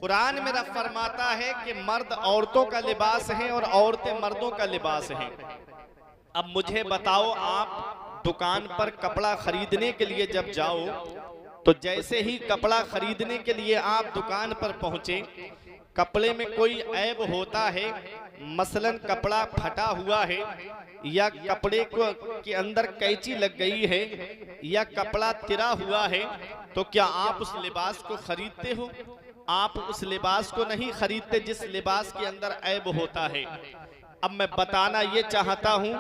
कुरान में रब फरमाता है कि मर्द औरतों का लिबास है और औरतें मर्दों का लिबास हैं। अब मुझे बताओ, आप दुकान पर कपड़ा खरीदने के लिए जब जाओ तो जैसे ही कपड़ा खरीदने के लिए आप दुकान पर पहुंचे, कपड़े में कोई ऐब होता है, मसलन कपड़ा फटा हुआ है या कपड़े को के अंदर कैंची लग गई है या कपड़ा तिरा हुआ है, तो क्या आप उस लिबास को खरीदते हो? आप उस लिबास को नहीं खरीदते जिस लिबास के अंदर ऐब होता है। अब मैं बताना ये चाहता हूं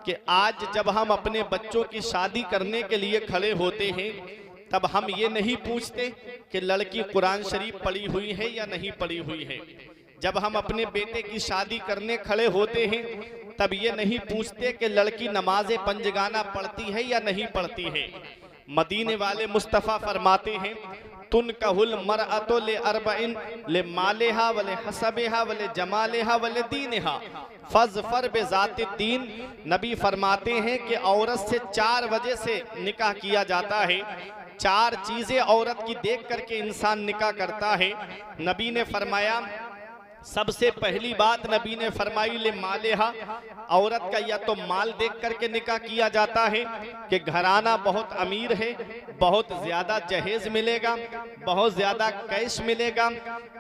कि आज जब हम अपने बच्चों की शादी करने के लिए खड़े होते हैं, तब हम ये नहीं पूछते कि लड़की कुरान शरीफ पढ़ी हुई है या नहीं पढ़ी हुई है। जब हम अपने बेटे की शादी करने खड़े होते हैं, तब ये नहीं पूछते कि लड़की नमाज़े पंजगाना पढ़ती है या नहीं पढ़ती है। मदीने वाले मुस्तफ़ा फरमाते हैं, तुन कहुल मरअतो ले अरबइन ले मालेहा वले हसबेहा वले जमालेहा वले दीनहा फज़फर बेज़ाति दीन। नबी फरमाते हैं कि औरत से 4 वजह से निकाह किया जाता है। 4 चीजें औरत की देख करके इंसान निकाह करता है। नबी ने फरमाया, सबसे पहली बात नबी ने फरमाई ले मालेहा, औरत का या तो माल देख करके निकाह किया जाता है कि घराना बहुत अमीर है, बहुत ज्यादा जहेज मिलेगा, बहुत ज्यादा कैश मिलेगा।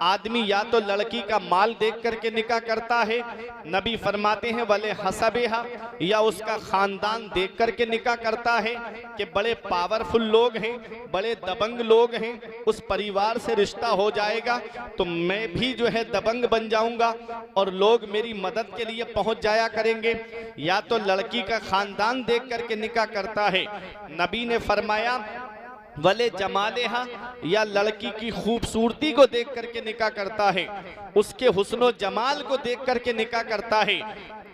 आदमी या तो लड़की का माल देख करके निकाह करता है। नबी फरमाते हैं वले हसबेहा, या उसका खानदान देख करके निकाह करता है कि बड़े पावरफुल लोग हैं, बड़े दबंग लोग हैं, उस परिवार से रिश्ता हो जाएगा तो मैं भी जो है दबंग बन जाऊंगा और लोग मेरी मदद के लिए पहुंच जाया करेंगे। या तो लड़की का खानदान देख करके निकाह करता है। नबी ने फरमाया वले जमालेहा, या लड़की की खूबसूरती को देख करके निकाह करता है, उसके हुस्नो जमाल को देख करके निकाह करता है।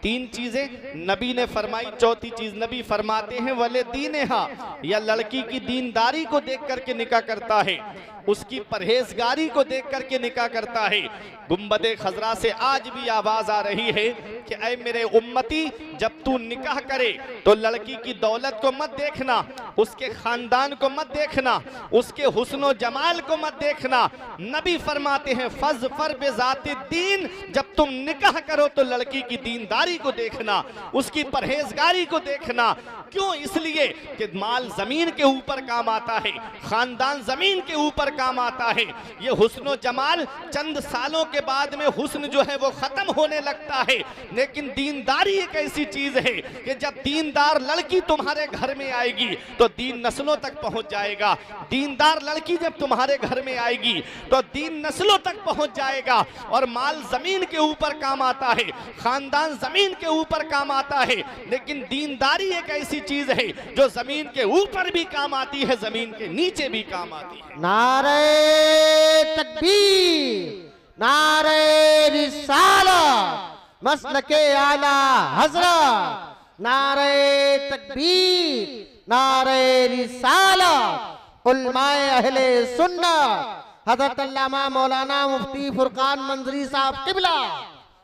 3 चीजें नबी ने फरमाई। चौथी चीज नबी फरमाते हैं वले दीनेहा, या लड़की की दीनदारी को देख करके निकाह करता है, उसकी परहेजगारी को देख करके निकाह करता है। गुंबदे खजरा से आज भी आवाज आ रही है कि ऐ मेरे उम्मती, जब तू निकाह करे तो लड़की की दौलत को मत देखना, उसके खानदान को मत देखना, उसके हुस्नो जमाल को मत देखना। नबी फरमाते हैं फज़फर बेज़ाति दीन, जब तुम निकाह करो तो लड़की की दीनदारी को देखना, उसकी परहेजगारी को देखना। क्यों? इसलिए कि माल जमीन के ऊपर काम आता है, खानदान जमीन के ऊपर काम आता है। ये हुस्नो जमाल चंद सालों के बाद में हुस्न जो है वो खत्म होने लगता है, लेकिन दीनदारी एक ऐसी चीज है कि जब दीनदार लड़की तुम्हारे घर में आएगी तो दीन नस्लों तक पहुंच जाएगा। दीनदार लड़की जब तुम्हारे घर में आएगी तो दीन नस्लों तक पहुंच जाएगा। और माल जमीन के ऊपर काम आता है, खानदान जमीन के ऊपर काम आता है, लेकिन दीनदारी एक ऐसी चीज है जो जमीन के ऊपर भी काम आती है, जमीन के नीचे भी काम आती है। नारे तकबीर, नारे रिसालत, मसलके आला हजरत, नारे तकबीर, नारे रिसालत, उलमाए अहले सुन्नत, हजरत अल्लामा मौलाना मुफ्ती फुरकान मंजरी साहब किबला,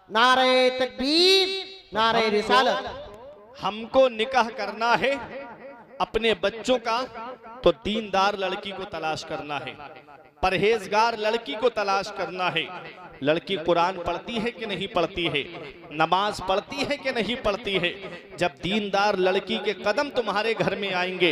नारे तकबीर, नारे रिसालत। हमको निकाह करना है अपने बच्चों का तो दीनदार लड़की को तलाश करना है, परहेजगार लड़की को तलाश करना है। लड़की कुरान पढ़ती है कि नहीं पढ़ती है, नमाज पढ़ती है कि नहीं पढ़ती है। जब दीनदार लड़की के कदम तुम्हारे घर में आएंगे,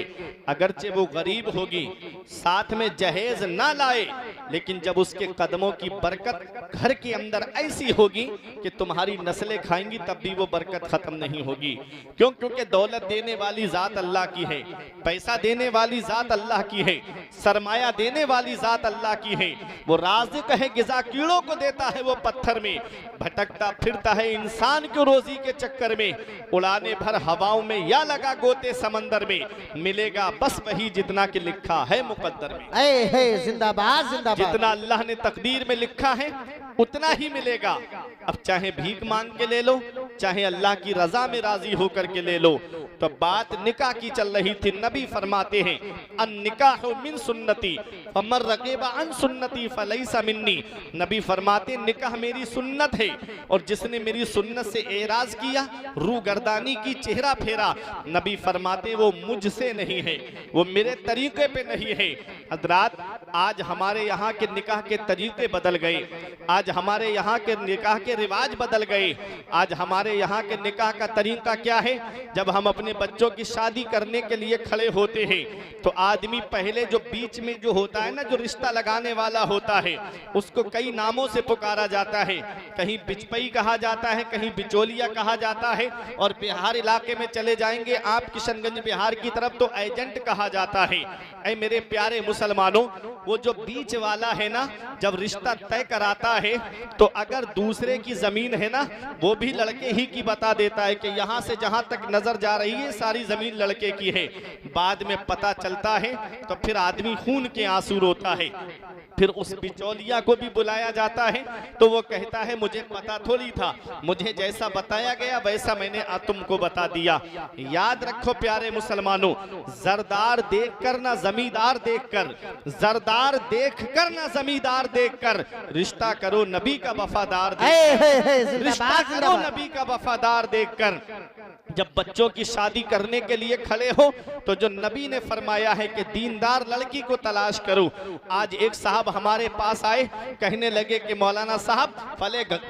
अगरचे वो गरीब होगी, साथ में जहेज ना लाए, लेकिन जब उसके कदमों की बरकत घर के अंदर ऐसी होगी कि तुम्हारी नस्लें खाएंगी, तब भी वो बरकत खत्म नहीं होगी। क्यों? क्योंकि दौलत देने वाली जात अल्लाह की है, पैसा देने वाली जात अल्लाह की है, सरमाया देने वाली जात अल्लाह की है। वो राज़िक है, गिज़ा कीड़ों को देता है, वो पत्थर में भटकता फिरता है इंसान को रोजी के चक्कर में, उड़ाने भर हवाओं में या लगा गोते समंदर में, मिलेगा बस वही जितना कि लिखा है मुकद्दर में। जिंदाबाद जिंदाबाद। जितना अल्लाह ने तकदीर में लिखा है उतना ही मिलेगा। अब चाहे भीख मांग के ले लो, चाहे अल्लाह की रजा में राजी होकर के ले लो, तो बात निकाह की चल रही थी। नबी फरमाते हैं अन निकाह मिन सुन्नती फमन रगीबा अन सुन्नती फलैसा मिन्नी। नबी फरमाते निकाह मेरी सुन्नत है और जिसने मेरी सुन्नत से एराज किया, रू गर्दानी की, चेहरा फेरा, नबी फरमाते वो मुझसे नहीं है, वो मेरे तरीके पे नहीं है। हजरात, आज हमारे यहाँ के निकाह के तरीके बदल गए, आज हमारे यहाँ के निकाह के रिवाज बदल गए। आज हमारे यहाँ के निकाह का तरीका क्या है? जब हम अपने बच्चों की शादी करने के लिए खड़े होते हैं तो आदमी पहले जो बीच में जो होता है ना, जो रिश्ता लगाने वाला होता है, उसको कई नामों से पुकारा जाता है। कहीं बिचपई कहा जाता है, कहीं बिचौलिया कहा जाता है, और बिहार इलाके में चले जाएंगे आप किशनगंज बिहार की तरफ तो एजेंट कहा जाता है। ऐ मेरे प्यारे मुसलमानों, वो जो बीच वाला है ना, जब रिश्ता तय कराता है तो अगर दूसरे की जमीन है ना, वो भी लड़के ही की बता देता है कि यहाँ से जहाँ तक नजर जा रही है सारी जमीन लड़के की है। बाद में पता चलता है तो फिर आदमी खून के आंसू रोता है। फिर उस बिचौलिया को भी बुलाया जाता है तो वो कहता है मुझे पता थोड़ी था, मुझे जैसा बताया गया वैसा मैंने तुमको बता दिया। याद रखो प्यारे मुसलमानों, जरदार देखकर ना जमींदार देखकर, जरदार देखकर ना जमींदार देखकर रिश्ता करो नबी का वफादार देखकर, रिश्ता करो नबी का वफादार देखकर। जब बच्चों की शादी करने के लिए खड़े हो तो जो नबी ने फरमाया है कि दीनदार लड़की को तलाश करो। आज एक साहब हमारे पास आए, कहने लगे कि मौलाना साहब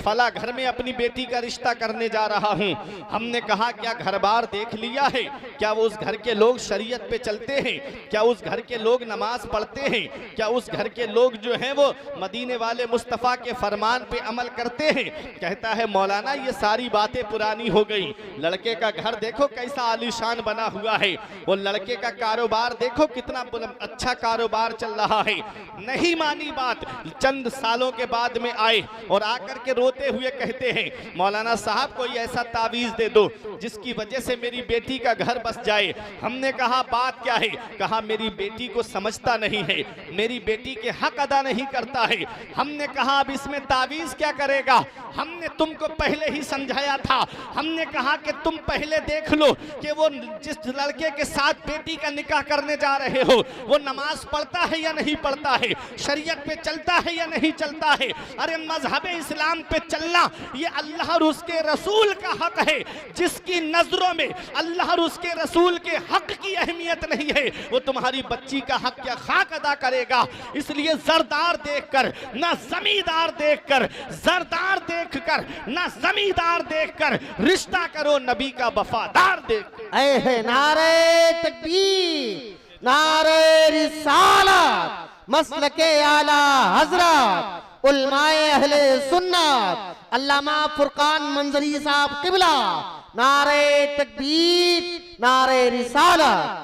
फला घर में अपनी बेटी का रिश्ता करने जा रहा हूँ। हमने कहा क्या घर बार देख लिया है? क्या वो उस घर के लोग शरीयत पे चलते हैं? क्या उस घर के लोग नमाज पढ़ते हैं? क्या उस घर के लोग जो हैं वो मदीने वाले मुस्तफ़ा के फरमान पे अमल करते हैं? कहता है मौलाना ये सारी बातें पुरानी हो गई। लड़के का घर देखो कैसा आलीशान बना हुआ है, वो लड़के का कारोबार देखो कितना अच्छा कारोबार चल रहा है। नहीं मानी बात, चंद सालों के बाद में आए और आकर के रोते हुए कहते हैं मौलाना साहब कोई ऐसा तावीज दे दो जिसकी वजह से मेरी बेटी का घर बस जाए। हमने कहा बात क्या है? कहा मेरी बेटी को समझता नहीं है, मेरी बेटी के हक अदा नहीं करता है। हमने कहा अब इसमें तावीज क्या करेगा? हमने तुमको पहले ही समझाया था, हमने कहा कि तुम पहले देख लो कि वो जिस लड़के के साथ बेटी का निकाह करने जा रहे हो वो नमाज पढ़ता है या नहीं पढ़ता है, शरीयत पे चलता है या नहीं चलता है। अरे मजहब इस्लाम पे चलना ये अल्लाह और उसके रसूल का हक है। जिसकी नजरों में अल्लाह और उसके रसूल के हक की अहमियत नहीं है वो तुम्हारी बच्ची का हक क्या खाक अदा करेगा? इसलिए जरदार देखकर ना जमींदार देखकर, जरदार देखकर ना जमींदार देखकर रिश्ता करो नबी का वफादार देख। ऐ नारे तकबीर, नारे रिसालत, मसलके आला हजरत, उलमाए अहले सुन्नत, अल्लामा फुरकान मंजरी साहब किबला, नारे तकबीर, नारे रिसालत।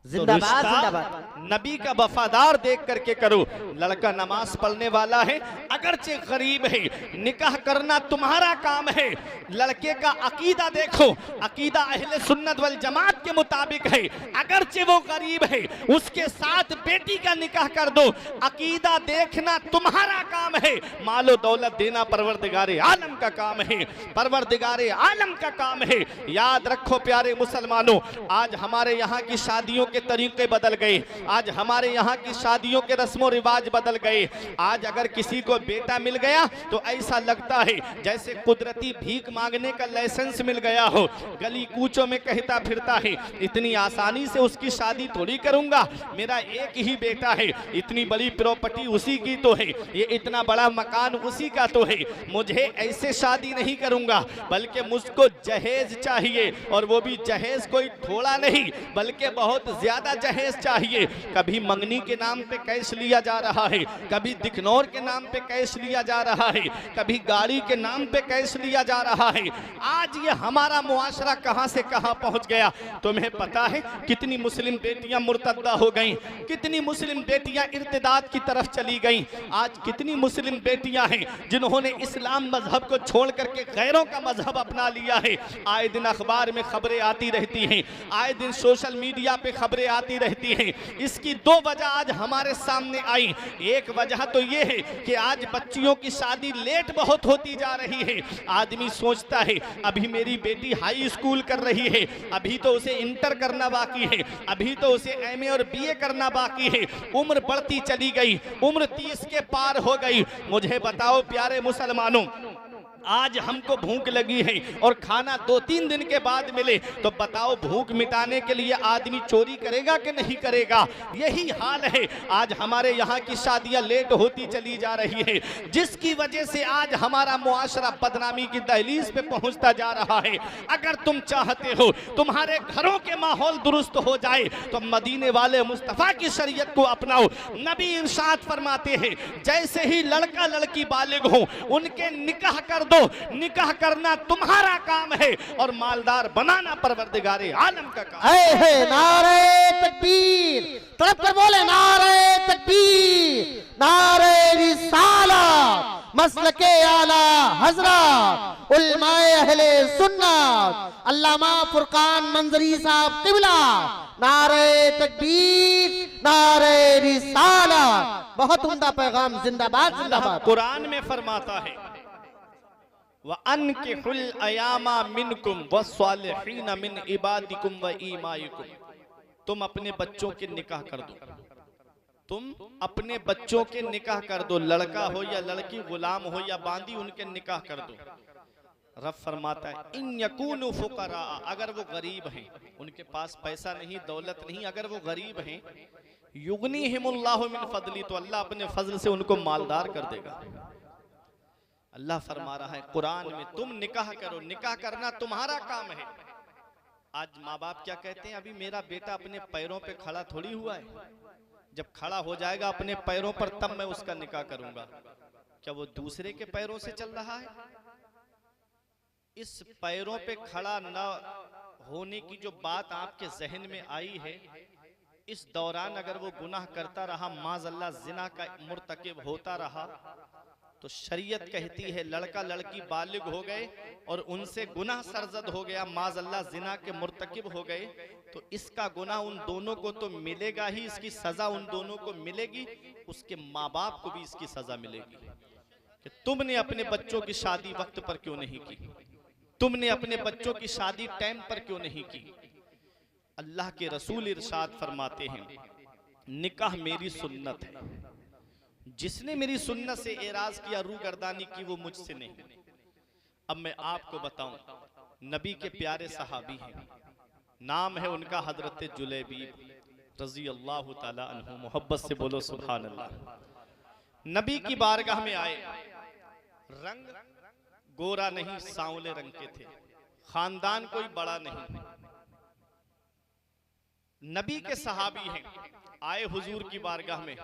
जिंदाबाद जिंदाबाद। नबी का वफादार देख करके करो। लड़का नमाज पढ़ने वाला है, अगरचे गरीब है, निकाह करना तुम्हारा काम है। लड़के का अकीदा देखो, अकीदा अहले सुन्नत वल जमात के मुताबिक है। अगरचे वो गरीब है उसके साथ बेटी का निकाह कर दो। अकीदा देखना तुम्हारा काम है, मालो दौलत देना परवरदिगारे आलम का काम है, परवरदिगारे आलम का काम है। याद रखो प्यारे मुसलमानों, आज हमारे यहाँ की शादियों के तरीके बदल गए, आज हमारे यहाँ की शादियों के रस्मों रिवाज बदल गए। आज अगर किसी को बेटा मिल गया तो ऐसा लगता है जैसे कुदरती भीख मांगने का लाइसेंस मिल गया हो, गली कूचों में कहता फिरता है इतनी आसानी से उसकी शादी थोड़ी करूंगा, मेरा एक ही बेटा है, इतनी बड़ी प्रॉपर्टी उसी की तो है, ये इतना बड़ा मकान उसी का तो है, मुझे ऐसे शादी नहीं करूंगा, बल्कि मुझको जहेज चाहिए, और वो भी जहेज कोई थोड़ा नहीं बल्कि बहुत ज्यादा जहेज चाहिए। कभी मंगनी के नाम पे कैश लिया जा रहा है, कभी दिखनौर के नाम पे कैश लिया जा रहा है, कभी गाड़ी के नाम पे कैश लिया जा रहा है। आज ये हमारा मुआशरा कहां से कहां पहुंच गया। तुम्हें पता है कितनी मुस्लिम बेटियां मुर्तद्दा हो गईं, कितनी मुस्लिम बेटियां इर्तिदाद की तरफ चली गईं। आज कितनी मुस्लिम बेटियां हैं जिन्होंने इस्लाम मजहब को छोड़ करके गैरों का मजहब अपना लिया है। आए दिन अखबार में खबरें आती रहती हैं, आए दिन सोशल मीडिया पे खबरें आती रहती हैं। इसकी दो वजह आज हमारे सामने आई। एक वजह तो ये है कि आज आज बच्चियों की शादी लेट बहुत होती जा रही है। आदमी सोचता है अभी मेरी बेटी हाई स्कूल कर रही है, अभी तो उसे इंटर करना बाकी है, अभी तो उसे एमए और बीए करना बाकी है, उम्र बढ़ती चली गई, उम्र 30 के पार हो गई। मुझे बताओ प्यारे मुसलमानों, आज हमको भूख लगी है और खाना 2-3 दिन के बाद मिले तो बताओ भूख मिटाने के लिए आदमी चोरी करेगा कि नहीं करेगा? यही हाल है। आज हमारे यहाँ की शादियां लेट होती चली जा रही है, जिसकी वजह से आज हमारा मुआशरा बदनामी की दहलीज पे पहुंचता जा रहा है। अगर तुम चाहते हो तुम्हारे घरों के माहौल दुरुस्त हो जाए तो मदीने वाले मुस्तफ़ा की शरीयत को अपनाओ। नबी इरशाद फरमाते हैं जैसे ही लड़का लड़की बालिग हो उनके निकाह कर दो। निकाह करना तुम्हारा काम है और मालदार बनाना परवरदिगारे आलम का काम है। नारे तकबीर, तड़प कर बोले नारे तकबीर, नारे रिसालत, मसलके आला हजरत, उलमाए अहले सुन्नत, अल्लामा फुरकान मंजरी साहब क़िबला। नारे तकबीर, नारे रिसालत। बहुत उम्दा पैगाम, जिंदाबाद जिंदाबाद। कुरान में फरमाता है व अनकिहुल अयामा मिनकुम वस्सालिहीन मिन इबादिकुम व ईमाइकुम। तुम अपने बच्चों के निकाह कर दो, तुम अपने बच्चों के निकाह कर दो, लड़का हो या लड़की, गुलाम हो या बांदी, उनके निकाह कर दो। रब फरमाता है इन यकूनु फुकरा, अगर वो गरीब हैं, उनके पास पैसा नहीं दौलत नहीं, अगर वो गरीब हैं, युगनीहिमुल्लाहु मिन फदली, तो अल्लाह अपने फजल से उनको मालदार कर देगा। अल्लाह फरमा रहा है कुरान में तुम निकाह करो, निकाह करना तुम्हारा काम है। आज माँ बाप क्या कहते हैं, अभी मेरा बेटा अपने पैरों पे खड़ा थोड़ी हुआ है, जब खड़ा हो जाएगा अपने पैरों पर तब मैं उसका निकाह करूंगा। क्या वो दूसरे के पैरों से चल रहा है? इस पैरों पे खड़ा न होने की जो बात आपके जहन में आई है, इस दौरान अगर वो गुनाह करता रहा, माज़अल्लाह जिना का मुर्तकिब होता रहा, तो शरीयत कहती है लड़का लड़की बालिग हो गए और उनसे गुनाह सरजद हो गया, माज़अल्लाह जिना के मुर्तकिब हो गए, तो इसका गुनाह उन दोनों को तो मिलेगा ही, इसकी सजा उन दोनों को मिलेगी, उसके माँ बाप को भी इसकी सजा मिलेगी कि तुमने अपने बच्चों की शादी वक्त पर क्यों नहीं की, तुमने अपने बच्चों की शादी टाइम पर क्यों नहीं की। अल्लाह के रसूल इरशाद फरमाते हैं निकाह मेरी सुन्नत है, जिसने मेरी सुन्नत से एराज किया, रूगर्दानी की, वो मुझसे नहीं। अब मैं आपको बताऊं, नबी के प्यारे सहाबी हैं, नाम है उनका हजरत जुलैबीब रजी अल्लाह ताला अन्हु, मोहब्बत से बोलो सुभान अल्लाह। नबी की बारगाह में आए, रंग गोरा नहीं, सांवले रंग के थे, खानदान कोई बड़ा नहीं, नबी के सहाबी हैं, आए हुजूर की बारगाह में,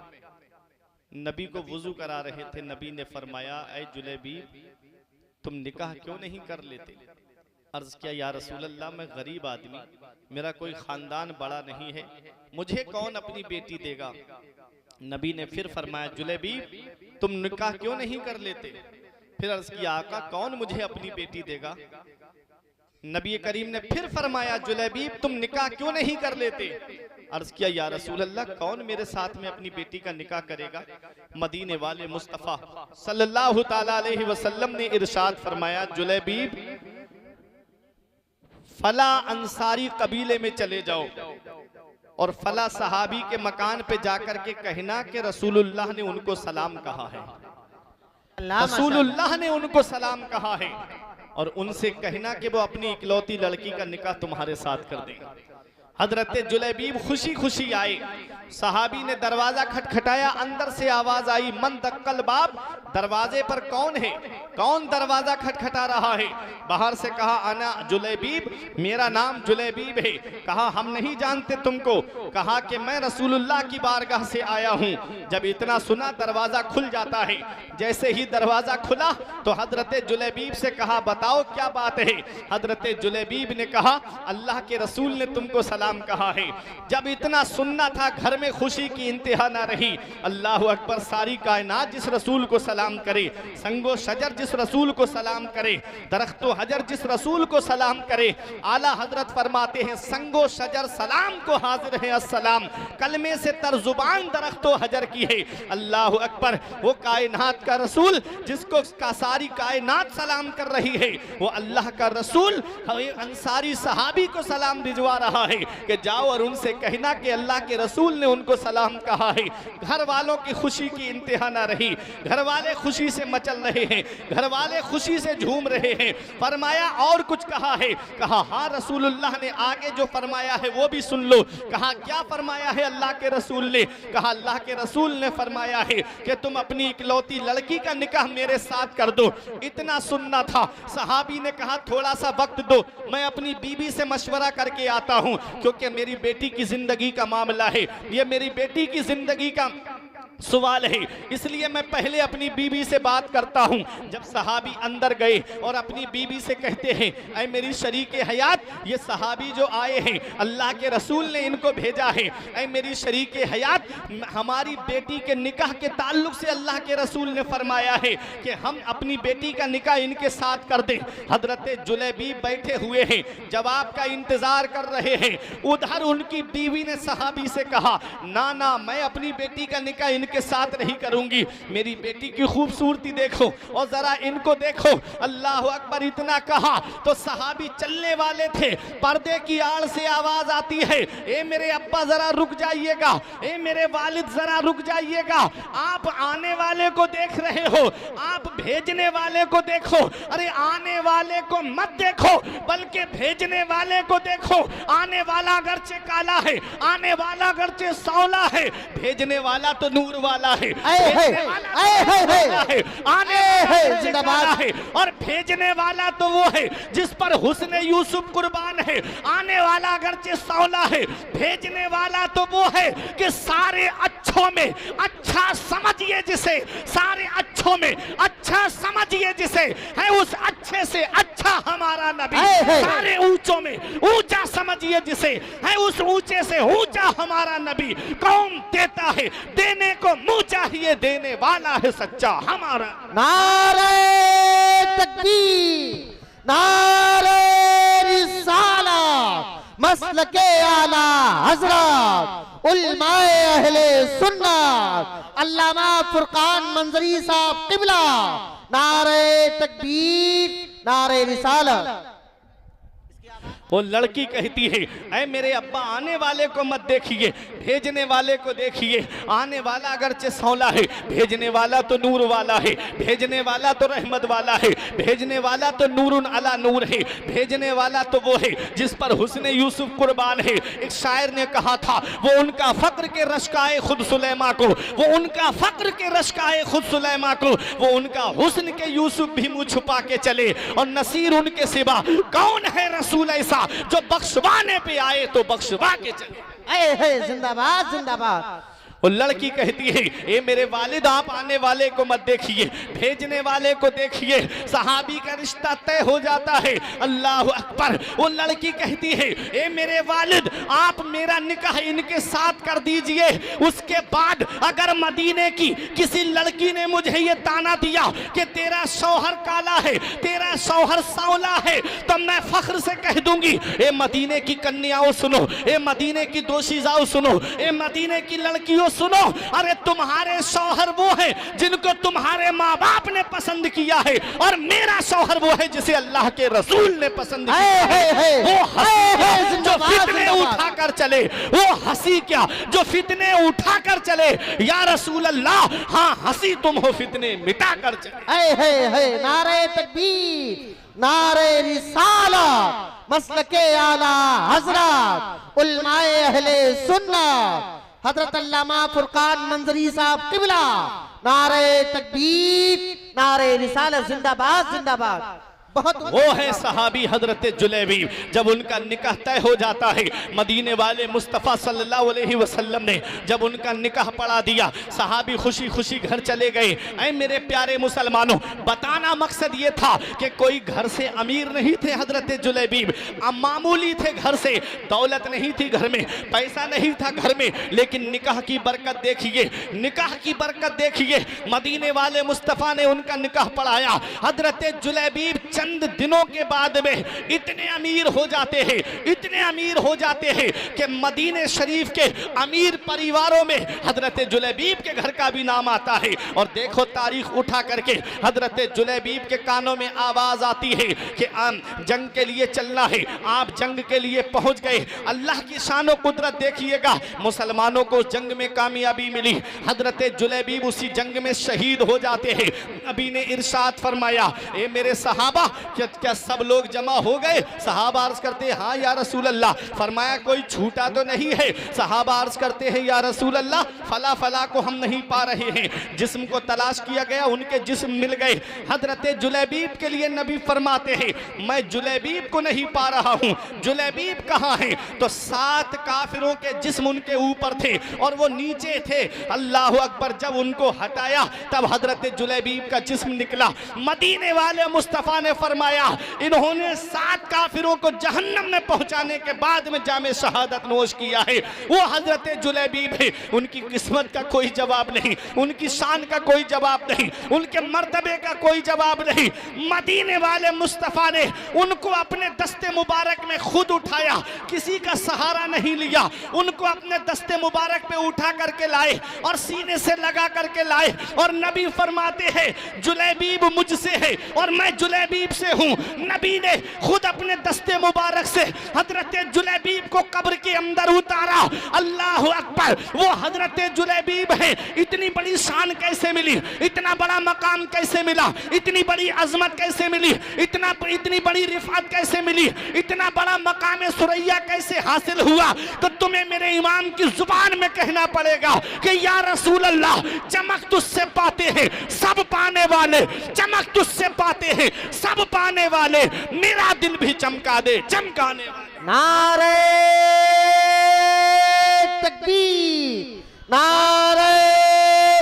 नबी को वुजू करा रहे थे। नबी ने फरमाया ऐ जुलैबीब तुम निकाह क्यों नहीं कर लेते? अर्ज किया या रसूल अल्लाह मैं गरीब आदमी, मेरा कोई खानदान बड़ा नहीं है, मुझे कौन अपनी बेटी देगा? नबी ने फिर फरमाया जुलैबीब तुम निकाह क्यों नहीं कर लेते? फिर अर्ज किया आका कौन मुझे अपनी बेटी देगा? नबी करीम ने फिर फरमाया जुलैबीब तुम निकाह क्यों नहीं कर लेते? अर्ज किया या रसूल अल्लाह कौन मेरे साथ में अपनी बेटी का निकाह करेगा? मदीने वाले मुस्तफ़ा सल्लल्लाहु ताला अलैहि वसल्लम ने इरशाद फरमाया जुलैबीब फला अंसारी कबीले में चले जाओ और फला सहाबी के मकान पे जाकर के कहना कि रसूलुल्लाह ने उनको सलाम कहा है, रसूलुल्लाह ने उनको सलाम कहा है, और उनसे कहना कि वो अपनी इकलौती लड़की का निकाह तुम्हारे साथ कर देगा। हजरत जुलैबीब खुशी खुशी आए, सहाबी ने दरवाजा खटखटाया, अंदर से आवाज आई मन दक्कल बाब, दरवाजे पर कौन है, कौन दरवाजा खटखटा रहा है? बाहर से कहा अना जुलैबीब, मेरा नाम जुलैबीब है। कहा हम नहीं जानते तुमको। कहा कि मैं रसूलुल्लाह की बारगाह से आया हूँ। जब इतना सुना दरवाजा खुल जाता है, जैसे ही दरवाजा खुला तो हजरत जुलैबीब से कहा बताओ क्या बात है? हजरत जुलैबीब ने कहा अल्लाह के रसूल ने तुमको सलाम सलाम कहा है। जब इतना सुनना था, घर में खुशी की इंतहा ना रही। अल्लाह अकबर, सारी कायनात जिस रसूल को सलाम करे, संगो शजर जिस रसूल को सलाम करे, दरख्तो हजर जिस रसूल को सलाम करे। आला हजरत फरमाते हैं, संगो शजर सलाम को हाजिर है अस्सलाम, कलमे से तरजुबान दरख्तो हजर की है। अल्लाह अकबर, वो कायनात का रसूल जिसको का सारी कायनात सलाम कर रही है, वो अल्लाह का रसूल अंसारी सहाबी को सलाम भिजवा रहा है कि जाओ और उनसे कहना कि अल्लाह के रसूल ने उनको सलाम कहा है। घर वालों की खुशी की इंतहा ना रही, घर वाले खुशी से मचल रहे हैं, घर वाले खुशी से झूम रहे हैं। फरमाया और कुछ कहा है, कहा हाँ रसूलुल्लाह ने आगे जो फरमाया है वो भी सुन लो। कहा क्या फरमाया है अल्लाह के रसूल ने? कहा अल्लाह के रसूल ने फरमाया है कि तुम अपनी इकलौती लड़की का निकाह मेरे साथ कर दो। इतना सुनना था। सहाबी ने कहा थोड़ा सा वक्त दो, मैं अपनी बीबी से मशवरा करके आता हूं, क्योंकि मेरी बेटी की जिंदगी का मामला है, ये मेरी बेटी की जिंदगी का सवाल है, इसलिए मैं पहले अपनी बीबी से बात करता हूं। जब सहाबी अंदर गए और अपनी बीबी से कहते हैं, ऐ मेरी शरीके हयात, ये सहाबी जो आए हैं अल्लाह के रसूल ने इनको भेजा है, ऐ मेरी शरीके हयात, हमारी बेटी के निकाह के ताल्लुक से अल्लाह के रसूल ने फरमाया है कि हम अपनी बेटी का निकाह इनके साथ कर दें। हजरत जुलैबी बैठे हुए हैं, जवाब का इंतजार कर रहे हैं। उधर उनकी बीवी ने सहाबी से कहा, ना ना, मैं अपनी बेटी का निकाह के साथ नहीं करूंगी, मेरी बेटी की खूबसूरती देखो और जरा इनको देखो। अल्लाह अकबर, इतना कहा तो सहाबी चलने वाले थे, पर्दे की आड़ से आवाज आती है, ए मेरे अब्बा जरा रुक जाइएगा, ए मेरे वालिद जरा रुक जाइएगा, आप आने वाले को देख रहे हो, आप भेजने वाले को देखो। अरे आने वाले को मत देखो, बल्कि भेजने वाले को देखो। आने वाला अगरचे काला है, आने वाला अगरचे सौला है, भेजने वाला तो नूर वाला है, और भेजने वाला तो वो है जिस पर हुस्न यूसुफ कुर्बान है। आने वाला अगरचे सौला है, भेजने वाला तो वो है कि सारे अच्छों में अच्छा समझिए जिसे, सारे अच्छों में अच्छा समझिए जिसे, है उस अच्छे से अच्छा हमारा नबी। सारे ऊंचों में ऊंचा समझिए जिसे, है उस ऊंचे से ऊंचा हमारा नबी। कौन देता है, देने को मुंह चाहिए, देने वाला है सच्चा हमारा। नारे तकबीर, नारे रिसालत, मसलके आला हजरत उलमाए अहले सुन्नत अल्लामा फुरकान मंजरी साहब क़िबला। नारे तकबीर, नारे रिसालत। वो लड़की कहती है, ऐ मेरे अब्बा आने वाले को मत देखिए, भेजने वाले को देखिए। आने वाला अगरचे सौला है, भेजने वाला तो नूर वाला है, भेजने वाला तो रहमत वाला है, भेजने वाला तो नूरुन अला नूर है, भेजने वाला तो वो है जिस पर हुस्न यूसुफ कुर्बान है। एक शायर ने कहा था, वो उनका फक्र के रश्काए खुद सुलेमा को, वो उनका फक्र के रश्काए खुद सुलेमा को, वो उनका हुस्न के यूसुफ भी मुंह छुपा के चले, और नसीर उनके सिवा कौन है रसूल ऐसा जो बख्शवाने पे आए तो बख्शवा के चले। जिंदाबाद जिंदाबाद। वो लड़की कहती है, ए मेरे वालिद आप आने वाले को मत देखिए, भेजने वाले को देखिए। सहाबी का रिश्ता तय हो जाता है। अल्लाह अकबर। वो लड़की कहती है, ए मेरे वालिद आप मेरा निकाह इनके साथ कर दीजिए। उसके बाद अगर मदीने की किसी लड़की ने मुझे ये ताना दिया कि तेरा शौहर काला है, तेरा शौहर सौला है, तो मैं फख्र से कह दूंगी, ए मदीने की कन्याओं सुनो, ए मदीने की दोशीजाओं सुनो, ए मदीने की लड़कियों सुनो, अरे तुम्हारे शौहर वो है जिनको तुम्हारे माँ बाप ने पसंद किया है, और मेरा शौहर वो है जिसे अल्लाह के रसूल ने पसंद किया है। वो हंसी जो फितने उठाकर चले, वो हंसी क्या जो फितने उठाकर चले। या रसूल अल्लाह, हाँ हंसी तुम हो, फितने मिटा कर चले। नारे तकबीर, नारे रिसालत, मसलके आला हजरत उलमाए अहले सुन्नत हजरत अल्लामा फुरकान मंजरी साहब क़िबला। नारे तकबीर, नारे रिसालत, जिंदाबाद जिंदाबाद। बहुत वो है सहाबी हजरत जुलैबीब। जब उनका निकाह तय हो जाता है, मदीने वाले मुस्तफ़ा सल्लल्लाहु अलैहि वसल्लम ने जब उनका निकाह पढ़ा दिया, सहाबी खुशी खुशी घर चले गए। ऐ मेरे प्यारे मुसलमानों, बताना मकसद ये था कि कोई घर से अमीर नहीं थे हजरत जुलैबीब, मामूली थे घर से, दौलत नहीं थी घर में, पैसा नहीं था घर में, लेकिन निकाह की बरकत देखिए, निकाह की बरकत देखिए। मदीने वाले मुस्तफ़ा ने उनका निकाह पढ़ाया। हजरत जुलैबीब चंद दिनों के बाद में इतने अमीर हो जाते हैं, इतने अमीर हो जाते हैं कि मदीने शरीफ के अमीर परिवारों में हजरत जुलैबीब के घर का भी नाम आता है। और देखो तारीख उठा करके हजरत जुलैबीब के कानों में आवाज आती है कि जंग के लिए चलना है। आप जंग के लिए पहुंच गए। अल्लाह की शान और कुदरत देखिएगा, मुसलमानों को जंग में कामयाबी मिली। हजरत जुलैबीब उसी जंग में शहीद हो जाते हैं। नबी ने इरशाद फरमाया, ए मेरे सहाबा, क्या सब लोग जमा हो गए? सहाबा अर्ज करते हैं हाँ या रसूल अल्लाह। फरमाया कोई छूटा तो नहीं है? सहाबा अर्ज करते हैं या रसूल अल्लाह, फला फला को हम नहीं पा रहे हैं। जिस्म को तलाश किया गया, उनके जिस्म मिल गए। हजरत जुलैबीब के लिए नबी फरमाते हैं मैं जुलैबीब को नहीं पा रहा हूं, जुलैबीब कहां है? तो 7 काफिरों के जिस्म उनके ऊपर थे और वो नीचे थे। अल्लाह अकबर। जब उनको हटाया तब हजरत जुलैबीब का जिस्म निकला। मदीने वाले मुस्तफा ने फरमाया इन्होंने 7 काफिरों को जहन्नम में पहुंचाने के बाद में जामे शहादत नोश किया है। वो हजरत जुलैबीब है। उनकी किस्मत का कोई जवाब नहीं, उनकी शान का कोई जवाब नहीं, उनके मर्तबे का कोई जवाब नहीं। मदीने वाले मुस्तफा ने उनको अपने दस्ते मुबारक में खुद उठाया, किसी का सहारा नहीं लिया। उनको अपने दस्ते मुबारक पे उठा करके लाए और सीने से लगा करके लाए। और नबी फरमाते हैं जुलैबीब मुझसे है और मैं जुलैबीब से हूं। नबी ने खुद अपने दस्ते मुबारक से हजरत जुलैबीब को कब्र के अंदर उतारा। अल्लाह अकबर। वो हजरत जुलैबीब है। इतनी बड़ी शान कैसे मिली? इतना बड़ा मकाम कैसे मिला? इतनी बड़ी अजमत कैसे मिली? इतनी बड़ी रिफात कैसे मिली? इतना बड़ा मकाम सुरैया कैसे हासिल हुआ? तो तुम्हें मेरे इमाम की जुबान में कहना पड़ेगा कि या रसूल अल्लाह, चमक तुझसे पाते हैं सब पाने वाले, चमक तुझसे पाते हैं सब पाने वाले, मेरा दिल भी चमका दे चमकाने वाले। नारे तकबीर, नारे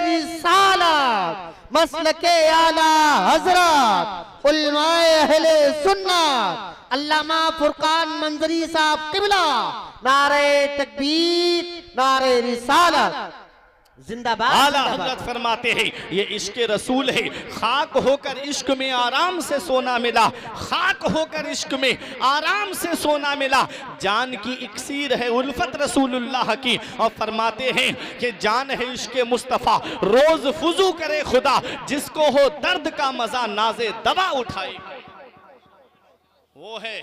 रिसालत, मसलके आला हजरत उलमाए अहले सुन्नत अल्लामा फुरकान मंजरी साहब किबला। नारे तकबीर, नारे रिसालत, जिंदाबाद। आला हजरत फरमाते हैं ये इश्क रसूल है। खाक होकर इश्क में आराम से सोना मिला, खाक होकर इश्क में आराम से सोना मिला। जान की इक्सीर है उल्फत रसूलुल्लाह की। और फरमाते हैं कि जान है इश्क मुस्तफ़ा, रोज फुजू करे खुदा, जिसको हो दर्द का मजा नाजे दवा उठाए। वो है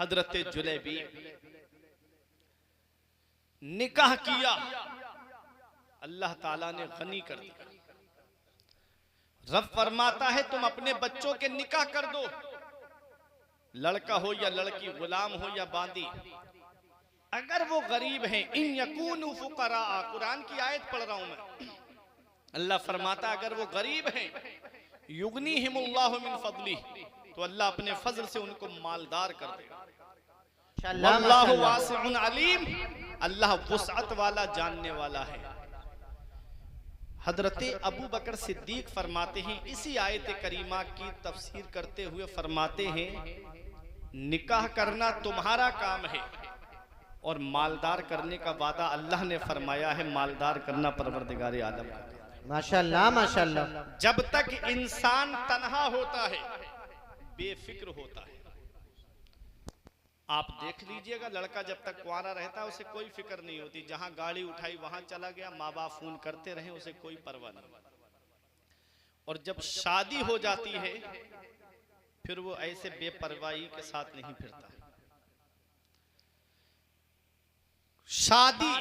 हजरत जुलैबीब। निकाह किया, अल्लाह ताला ने गनी कर दिया। रब फरमाता है तुम अपने बच्चों के निकाह कर दो, लड़का हो या लड़की, गुलाम हो या बांदी, अगर वो गरीब हैं। इन यकूनु फुकरा, कुरान की आयत पढ़ रहा हूं मैं। अल्लाह फरमाता अगर वो गरीब हैं, युगनीहिमुल्लाहु मिन फदली, तो अल्लाह अपने फजल से उनको मालदार कर देगा। वल्लाहु वासिउन अलीम, अल्लाह वुसअत वाला, जानने वाला है। हजरत अबू बकर सिद्दीक फरमाते हैं, इसी आयत करीमा की तफसीर करते हुए फरमाते हैं निकाह करना तुम्हारा काम है और मालदार करने का वादा अल्लाह ने फरमाया है, मालदार करना परवरदिगार आलम का। माशाल्लाह माशाल्लाह। जब तक इंसान तन्हा होता है, बेफिक्र होता है। आप देख लीजिएगा, लड़का जब तक कुंवारा रहता है उसे कोई फिक्र नहीं होती, जहां गाड़ी उठाई वहां चला गया, माँ बाप फोन करते रहे उसे कोई परवाह नहीं। और जब शादी हो जाती है फिर वो ऐसे बेपरवाही के साथ नहीं फिरता। शादी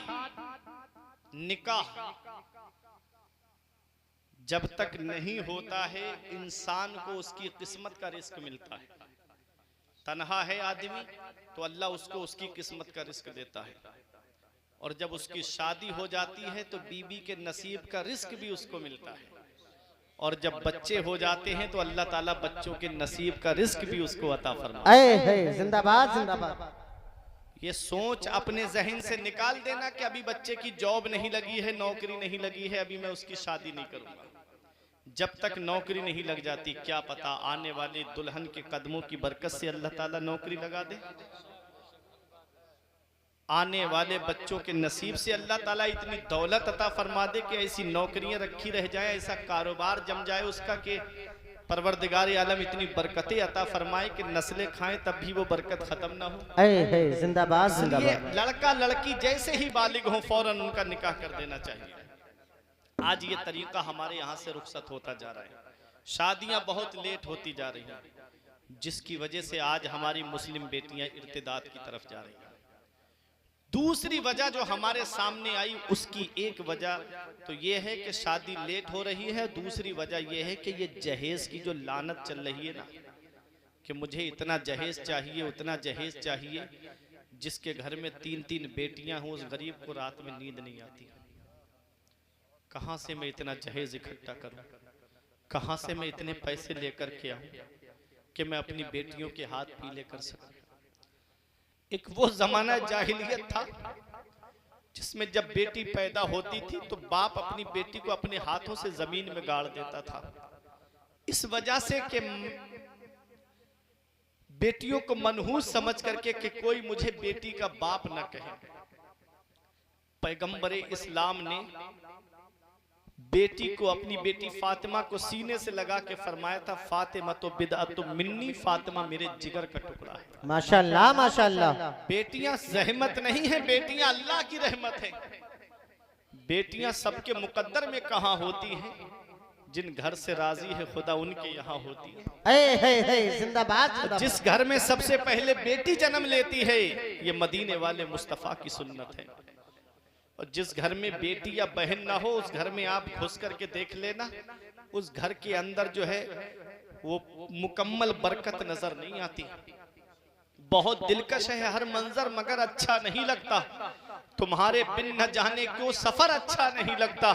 निकाह जब तक नहीं होता है इंसान को उसकी किस्मत का रिस्क मिलता है। तन्हा है आदमी तो अल्लाह उसको उसकी किस्मत का रिस्क देता है, और जब उसकी शादी हो जाती है तो बीबी के नसीब का रिस्क भी उसको मिलता है। और जब बच्चे हो जाते हैं तो अल्लाह ताला बच्चों के नसीब का रिस्क भी उसको अता फरमाता है। जिंदाबाद जिंदाबाद। ये सोच अपने जहन से निकाल देना कि अभी बच्चे की जॉब नहीं लगी है, नौकरी नहीं लगी है, अभी मैं उसकी शादी नहीं करूंगा। जब तक नौकरी नहीं लग जाती क्या पता आने वाले दुल्हन के कदमों की बरकत से अल्लाह ताला नौकरी लगा दे, आने वाले बच्चों के नसीब से अल्लाह ताला इतनी दौलत अता फरमा दे कि ऐसी नौकरियां रखी रह जाए, ऐसा कारोबार जम जाए उसका कि परवरदिगार आलम इतनी बरकतें अता फरमाए कि नस्लें खाएं तब भी वो बरकत खत्म ना हो। जिंदाबाद जिंदाबाद। लड़का लड़की जैसे ही बालिग हो फौरन उनका निकाह कर देना चाहिए। आज ये तरीका हमारे यहाँ से रुखसत होता जा रहा है, शादियां बहुत लेट होती जा रही हैं, जिसकी वजह से आज हमारी मुस्लिम बेटियां इर्तिदाद की तरफ जा रही हैं। दूसरी वजह जो हमारे सामने आई उसकी एक वजह तो ये है कि शादी लेट हो रही है, दूसरी वजह ये है कि ये जहेज की जो लानत चल रही है ना कि मुझे इतना जहेज चाहिए उतना जहेज चाहिए, जिसके घर में 3-3 बेटियां हों उस गरीब को रात में नींद नहीं आती। कहां से मैं इतना जहेज इकट्ठा करूं, कहां से मैं इतने पैसे लेकर के आऊं कि मैं अपनी बेटियों के हाथ पीले कर सकूं। एक वो जमाना जाहिलियत था जिसमें जब बेटी पैदा होती थी तो बाप अपनी बेटी को अपने हाथों से जमीन में गाड़ देता था, इस वजह से कि बेटियों को मनहूस समझ करके कि कोई मुझे बेटी का बाप न कहे। पैगंबर इस्लाम ने बेटी को, अपनी बेटी फातिमा को सीने से लगा के फरमाया था, फातिमा तो बिदअतु मिन्नी, फातिमा मेरे जिगर का टुकड़ा है। माशाअल्लाह माशाअल्लाह। बेटियां रहमत नहीं है, बेटियां अल्लाह की रहमत है। बेटियां सबके मुकद्दर में कहां होती हैं, जिन घर से राजी है खुदा उनके यहाँ होती है। जिंदाबाद। जिस घर में सबसे पहले बेटी जन्म लेती है ये मदीने वाले मुस्तफा की सुन्नत है। और जिस घर में बेटी या बहन ना हो उस घर में आप घुस करके देख लेना, उस घर के अंदर जो है वो मुकम्मल बरकत नजर नहीं आती। बहुत दिलकश है हर मंजर मगर अच्छा नहीं लगता, तुम्हारे बिन न जाने क्यों सफर अच्छा नहीं लगता।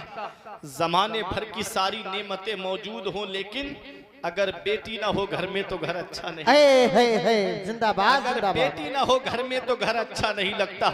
जमाने भर की सारी नेमतें मौजूद हो लेकिन अगर बेटी ना हो घर में तो घर अच्छा नहीं। जिंदाबाद। अगर बेटी ना हो घर में तो घर अच्छा नहीं लगता।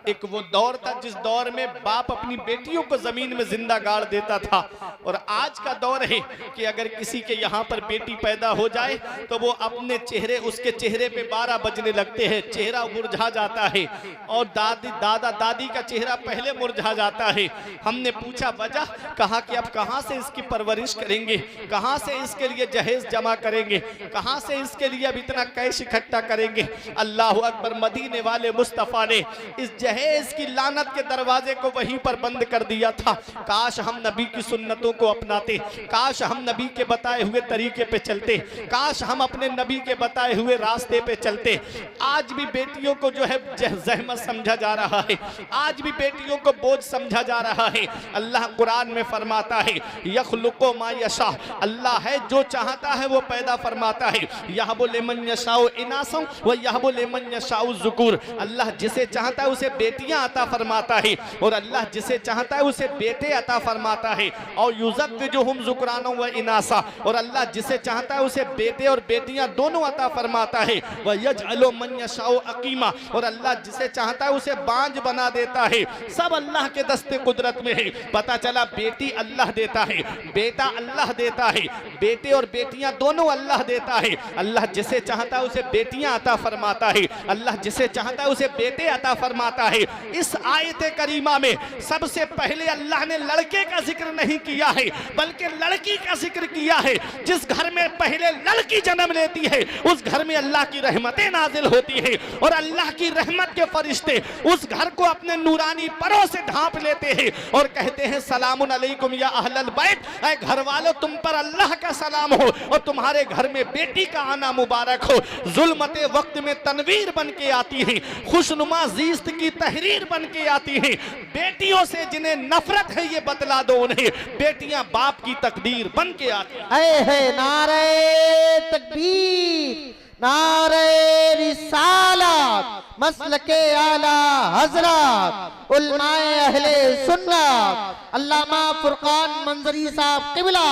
एक वो दौर था जिस दौर में बाप अपनी बेटियों को जमीन में जिंदा गाड़ देता था, और आज का दौर है कि अगर किसी के यहाँ पर बेटी पैदा हो जाए तो वो अपने चेहरे, उसके चेहरे पे 12 बजने लगते हैं, चेहरा मुरझा जाता है, और दादा दादी का चेहरा पहले मुरझा जाता है। हमने पूछा वजह, कहा कि अब कहाँ से इसकी परवरिश करेंगे, कहाँ से इसके लिए जहेज जमा करेंगे, कहां से इसके लिए अब इतना कैश इकट्ठा करेंगे। अल्लाह अकबर, मदीने वाले मुस्तफा ने इस जहेज की लानत के दरवाजे को वहीं पर बंद कर दिया था। काश हम नबी की सुन्नतों को अपनाते, काश हम नबी के बताए हुए तरीके पे चलते, काश हम अपने नबी के बताए हुए रास्ते पे चलते। आज भी बेटियों को जो है जहमत समझा जा रहा है, आज भी बेटियों को बोझ समझा जा रहा है। अल्लाह कुरान में फरमाता है यखलुकु मा यशा, अल्लाह है जो चाहता है वो पैदा फरमाता है। यहबु लिमन यशाउ इनासा व यहबु लिमन यशाउ ज़ुकुर, अल्लाह जिसे चाहता है उसे बेटियां अता फरमाता है और अल्लाह जिसे चाहता है उसे बेटे अता फरमाता है। और युज़व्विजुहुम ज़ुकराना व इनासा, और अल्लाह जिसे चाहता है उसे बेटे और बेटियां दोनों अता फरमाता है। व यजअलु मन यशाउ अकीमा, और अल्लाह जिसे चाहता है उसे बांझ बना देता है। सब अल्लाह के दस्ते कुदरत में है। पता चला बेटी अल्लाह देता है, बेटा अल्लाह देता है, बेटे और बेटियां दोनों अल्लाह देता है। अल्लाह जिसे चाहता है उसे बेटियां अता फरमाता है, अल्लाह जिसे चाहता है उसे बेटे अता फरमाता है। इस आयत करीमा में सबसे पहले अल्लाह ने लड़के का जिक्र नहीं किया है बल्कि लड़की का जिक्र किया है। जिस घर में पहले लड़की जन्म लेती है उस घर में अल्लाह की रहमतें नाजिल होती है और अल्लाह की रहमत के फरिश्ते उस घर को अपने नूरानी परों से ढांप लेते हैं और कहते हैं सलामुन अलैकुम या अहलल बैत, ऐ घर वालों तुम पर अल्लाह का सलाम हो और तुम्हारे घर में बेटी का आना मुबारक हो। जुल्मते वक्त में तनवीर बन के आती है, खुशनुमा जीस्त की तहरीर बन के आती है। बेटियों से जिन्हें नफरत है ये बतला दो उन्हें, बेटियां बाप की तकदीर बन के आती है। नारे तकबीर, नारे रिसालत, मसलके आला हजरत उलमाए अहले सुन्नत अल्लामा फुरकान मंजरी साहब क़िबला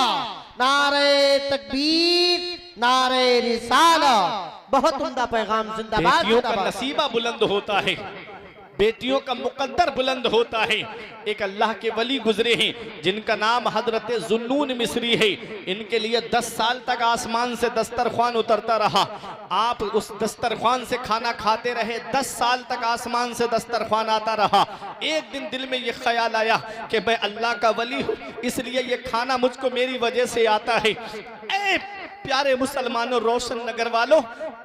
नारे तकबीर, नारे रिसालत। बहुत उम्दा पैगाम, जिंदाबाद बेटियों का जिंदाबाद। नसीबा बुलंद होता है, बेटियों का मुकद्दर बुलंद होता है। एक अल्लाह के वली गुजरे हैं जिनका नाम हजरत जुन्नून मिस्री है। इनके लिए 10 साल तक आसमान से दस्तरख्वान उतरता रहा। आप उस दस्तरख्वान से खाना खाते रहे, 10 साल तक आसमान से दस्तरख्वान आता रहा। एक दिन दिल में ये ख्याल आया कि मैं अल्लाह का वली हूँ, इसलिए ये खाना मुझको मेरी वजह से आता है। ए प्यारे मुसलमानों, रोशन नगर वालों,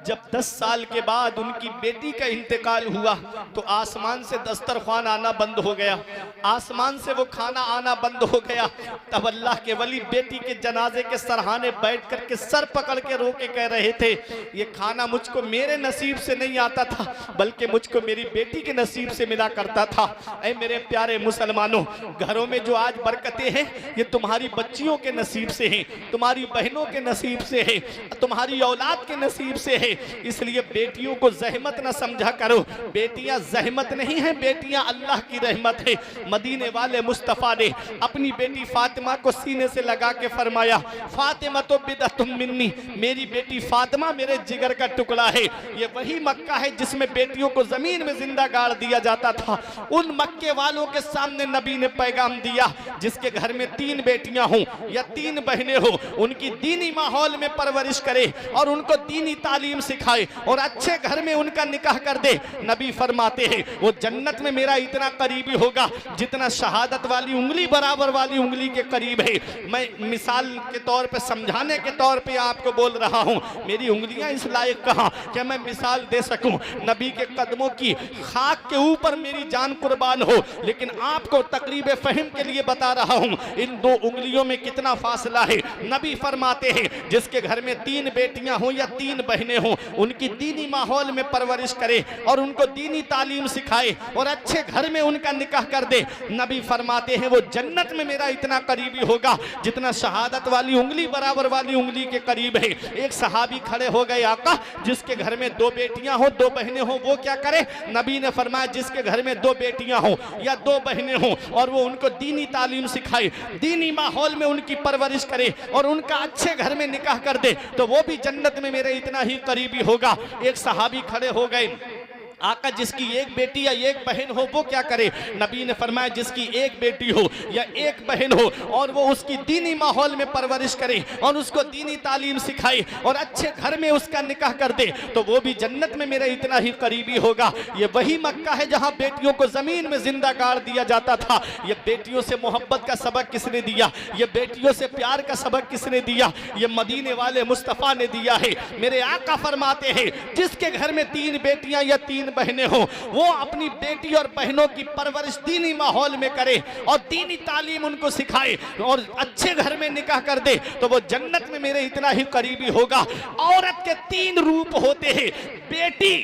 जब 10 साल के बाद उनकी बेटी का इंतकाल हुआ तो आसमान से दस्तरख्वान आना बंद हो गया, आसमान से वो खाना आना बंद हो गया। तब अल्लाह के वली बेटी के जनाजे के सरहाने बैठ कर के सर पकड़ के रो के कह रहे थे, ये खाना मुझको मेरे नसीब से नहीं आता था, बल्कि मुझको मेरी बेटी के नसीब से मिला करता था। ऐ मेरे प्यारे मुसलमानों, घरों में जो आज बरकतें हैं ये तुम्हारी बच्चियों के नसीब से हैं, तुम्हारी बहनों के नसीब से है, तुम्हारी औलाद के नसीब से है। इसलिए बेटियों को जहमत न समझा करो, बेटियां जहमत नहीं है, बेटियां अल्लाह की रहमत है। मदीने वाले मुस्तफ़ा ने अपनी बेटी फातिमा को सीने से लगा के फरमाया, फातिमा तो बिदअतुम मिन्नी, मेरी बेटी फातिमा मेरे जिगर का टुकड़ा है। ये वही मक्का है जिसमें बेटियों को जमीन में जिंदा गाड़ दिया जाता था। उन मक्के वालों के सामने नबी ने पैगाम दिया, जिसके घर में 3 बेटियां हों या 3 बहनें हो, उनकी दीनी माहौल में परवरिश करे और उनको दीनी तालीम सिखाए और अच्छे घर में उनका निकाह कर दे। नबी फरमाते हैं वो जन्नत में मेरा इतना करीबी होगा जितना शहादत वाली उंगली बराबर वाली उंगली के करीब है। मैं मिसाल के तौर पे, समझाने के तौर पे आपको बोल रहा हूँ, मेरी उंगलियां इस लायक कहाँ कि मैं मिसाल दे सकूं। नबी के कदमों की खाक के ऊपर मेरी जान कुर्बान हो, लेकिन आपको तकरीब फहम के लिए बता रहा हूँ इन 2 उंगलियों में कितना फासला है। नबी फरमाते हैं जिसके घर में 3 बेटियां हों या 3 बहनें हों, उनकी दीनी माहौल में परवरिश करे और उनको दीनी तालीम सिखाए और अच्छे घर में उनका निकाह कर दे। नबी फरमाते हैं वो जन्नत में मेरा इतना करीबी होगा जितना शहादत वाली उंगली बराबर वाली उंगली के करीब है। एक सहाबी खड़े हो गए, आका जिसके घर में 2 बेटियां हो 2 बहनें हो वो क्या करे? नबी ने फरमाया जिसके घर में 2 बेटियां हो या 2 बहनें हो और वो उनको दीनी तालीम सिखाए, दीनी माहौल में उनकी परवरिश करे और उनका अच्छे घर में निकाह कर दे, तो वो भी जन्नत में मेरे इतना ही करीबी होगा। एक सहाबी खड़े हो गए, आका जिसकी 1 बेटी या 1 बहन हो वो क्या करे? नबी ने फरमाया जिसकी 1 बेटी हो या 1 बहन हो और वो उसकी दीनी माहौल में परवरिश करे और उसको दीनी तालीम सिखाए और अच्छे घर में उसका निकाह कर दे, तो वो भी जन्नत में मेरा इतना ही करीबी होगा। ये वही मक्का है जहां बेटियों को जमीन में जिंदा गाड़ दिया जाता था। ये बेटियों से मोहब्बत का सबक किसने दिया? ये बेटियों से प्यार का सबक किसने दिया? ये मदीने वाले मुस्तफ़ा ने दिया है। मेरे आका फरमाते हैं जिसके घर में 3 बेटियां या 3 बहनें हो, वो अपनी बेटी और बहनों की परवरिश दीनी माहौल में करे और दीनी तालीम उनको सिखाए और अच्छे घर में निकाह कर दे, तो वो जन्नत में मेरे इतना ही करीबी होगा। औरत के 3 रूप होते हैं, बेटी,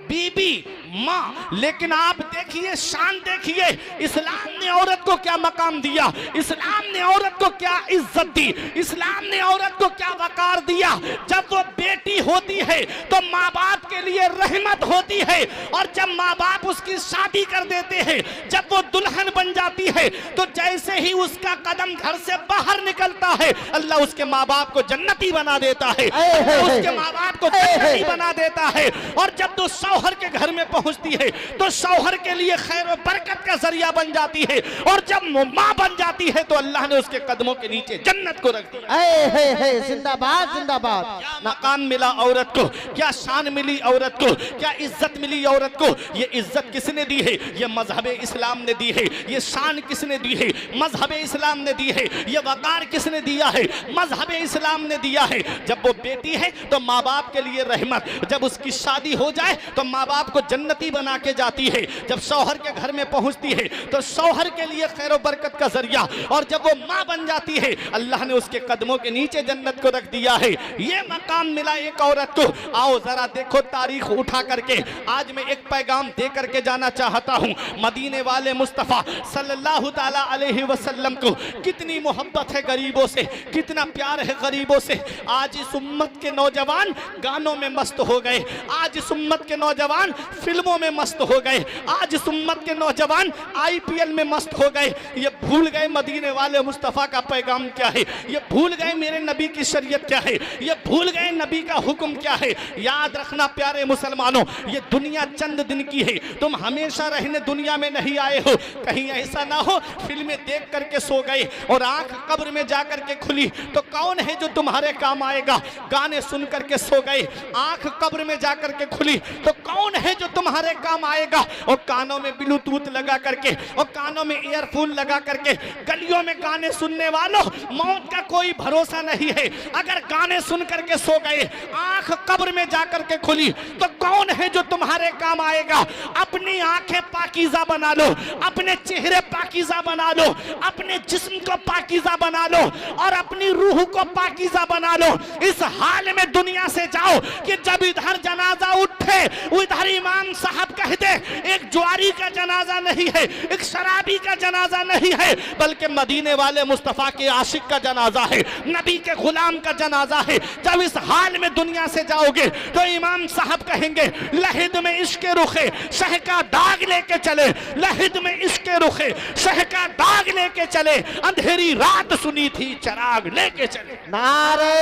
बीबी, माँ, लेकिन आप देखिए, शान देखिए, इस्लाम ने औरत को क्या मकाम दिया, इस्लाम ने औरत को क्या इज्जत दी, इस्लाम ने औरत को क्या वकार दिया। जब वो बेटी होती है तो माँ बाप के लिए रहमत होती है और जब माँ बाप उसकी शादी कर देते हैं, जब वो दुल्हन बन जाती है तो जैसे ही उसका कदम घर से बाहर निकलता है अल्लाह उसके माँ बाप को जन्नती बना देता है, उसके माँ बाप को जन्नती बना देता है। और जब तो शौहर के घर में पहुंचती है तो शौहर के लिए खैर और बरकत का जरिया बन जाती है और जब मां बन जाती है तो अल्लाह ने उसके कदमों के नीचे जन्नत को रख दिया। जिंदाबाद जिंदाबाद। क्या मकाम मिला औरत को, क्या शान मिली औरत को, क्या इज्जत मिली औरत को। ये इज्जत किसने दी है? ये मजहब इस्लाम ने दी है। ये शान किसने दी है? मजहब इस्लाम ने दी है। ये वकार किसने दिया है? मजहब इस्लाम ने दिया है। जब वो बेटी है तो माँ बाप के लिए रहमत, जब उसकी शादी हो जाए तो माँ बाप को जन्नती बना के जाती है, जब शौहर के घर में पहुंचती है तो शौहर के लिए खैर और बरकत का जरिया, और जब वो माँ बन जाती है अल्लाह ने उसके कदमों के नीचे जन्नत को रख दिया है। ये मकाम मिला एक एक औरत को। आओ जरा देखो तारीख उठा करके, आज मैं एक पैगाम दे करके जाना चाहता हूँ। मदीने वाले मुस्तफ़ा सल्लल्लाहु ताला अलैहि वसल्लम को कितनी मोहब्बत है गरीबों से, कितना प्यार है गरीबों से। आज इस उम्मत के नौजवान गानों में मस्त हो गए, आज इस उम्मत के नौजवान फिल्मों में मस्त हो गए, आज इस उम्मत के नौजवान IPL में मस्त हो गए। ये भूल गए मदीने वाले मुस्तफ़ा का पैगाम क्या है, ये भूल गए मेरे नबी की शरीयत क्या है, ये भूल गए नबी का हुक्म क्या है। याद रखना प्यारे मुसलमानों, ये दुनिया चंद दिन की है, तुम हमेशा रहने दुनिया में नहीं आए हो। कहीं ऐसा ना हो फिल्में देख करके सो गए और आंख कब्र में जा करके खुली तो कौन है जो तुम्हारे काम आएगा। गाने सुन करके सो गए, आंख कब्र में जा करके खुली तो कौन है जो तुम्हारे काम आएगा। और कानों में ब्लूटूथ लगा करके और कानों में ईयरफोन लगा करके गलियों में गाने सुनने वालों, मौत का कोई भरोसा नहीं है। अगर गाने सुन करके सो गए, आंख कब्र में जा करके खुली तो कौन है जो तुम्हारे काम आएगा। अपनी आंखें पाकीज़ा बना लो, अपने चेहरे पाकीज़ा बना लो, अपने जिस्म को पाकीज़ा बना लो और अपनी रूह को पाकीज़ा बना लो। इस हाल में दुनिया से जाओ कि जब इधर जनाजा उठे उधर इमाम साहब कहते एक ज्वारी का जनाजा नहीं है, एक शराबी का जनाजा नहीं है, बल्कि मदीने वाले मुस्तफ़ा के आशिक का जनाजा है, नबी के गुलाम का जनाजा है। जब इस हाल में दुनिया से जाओगे तो इमाम साहब कहेंगे लहिद में इश्क रुखे शह का दाग लेके चले, लहिद में इश्क रुखे शह का दाग लेके चले, अंधेरी रात सुनी थी चराग लेके चले। नारे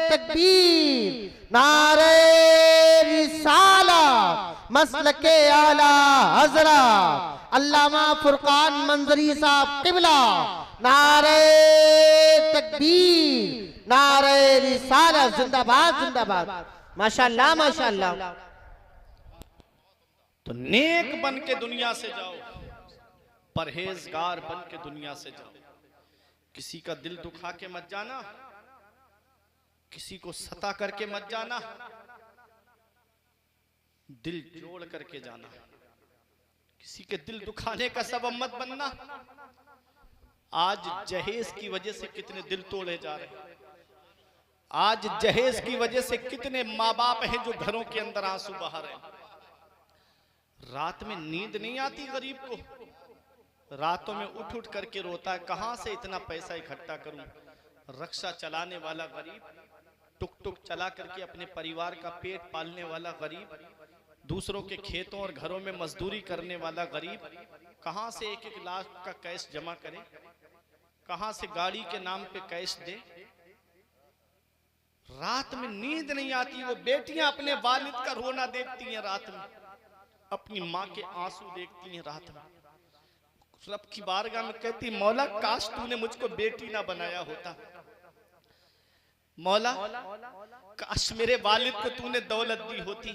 तकबीर, नारे रिसालत, मसलके आला हजरा अल्लामा फुरकान मंजरी साहब किबला। नारे तकबीर, नारे रिसालत, जिंदाबाद जिंदाबाद। माशाअल्लाह माशाअल्लाह। तो नेक बन के दुनिया से जाओ, परहेजगार बन के दुनिया से जाओ। किसी का दिल दुखा के मत जाना, किसी को सता करके मत जाना, दिल जोड़ करके जाना। किसी के दिल दुखाने का सबब मत बनना। आज जहेज की वजह से कितने दिल तोड़े जा रहे हैं, आज जहेज की वजह से कितने माँ बाप हैं जो घरों के अंदर आंसू बहा रहे हैं। रात में नींद नहीं आती गरीब को, रातों में उठ उठ करके रोता है कहां से इतना पैसा इकट्ठा करूं। रक्षा चलाने वाला गरीब, टुक टुक चला करके अपने परिवार का पेट पालने वाला गरीब, दूसरों के खेतों और घरों में मजदूरी करने वाला गरीब कहां से 1-1 लाख का कैश जमा करे, कहां से गाड़ी के नाम पे कैश दे। रात में नींद नहीं आती। वो बेटियां अपने वालिद का रोना देखती हैं रात में, अपनी माँ के आंसू देखती हैं रात में, रब की बारगाह में कहती मौला काश तूने मुझको बेटी ना बनाया होता, मौला काश मेरे वालिद को तूने दौलत दी होती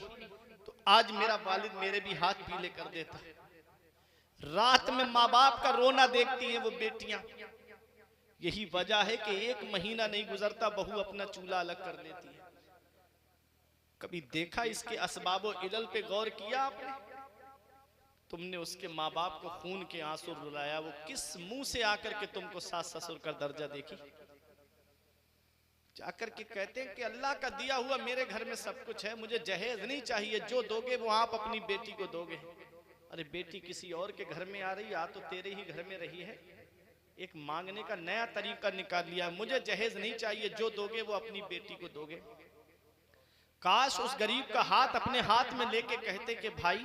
तो आज मेरा वालिद मेरे भी हाथ पीले कर देता। रात में माँ बाप का रोना देखती हैं वो बेटियां। यही वजह है कि 1 महीना नहीं गुजरता बहू अपना चूल्हा अलग कर लेती है। कभी देखा इसके असबाबो इलल पे गौर किया आपने? तुमने उसके माँ बाप को खून के आंसू रुलाया, वो किस मुंह से आकर के तुमको सास ससुर का दर्जा देखी? जाकर के कहते हैं कि अल्लाह का दिया हुआ मेरे घर में सब कुछ है, मुझे जहेज नहीं चाहिए, जो दोगे वो आप अपनी बेटी को दोगे। अरे बेटी किसी और के घर में आ रही, आ तो तेरे ही घर में रही है। एक मांगने का नया तरीका निकाल लिया, मुझे जहेज नहीं चाहिए, जो दोगे वो अपनी बेटी को दोगे। काश उस गरीब का हाथ अपने हाथ में लेके कहते कि भाई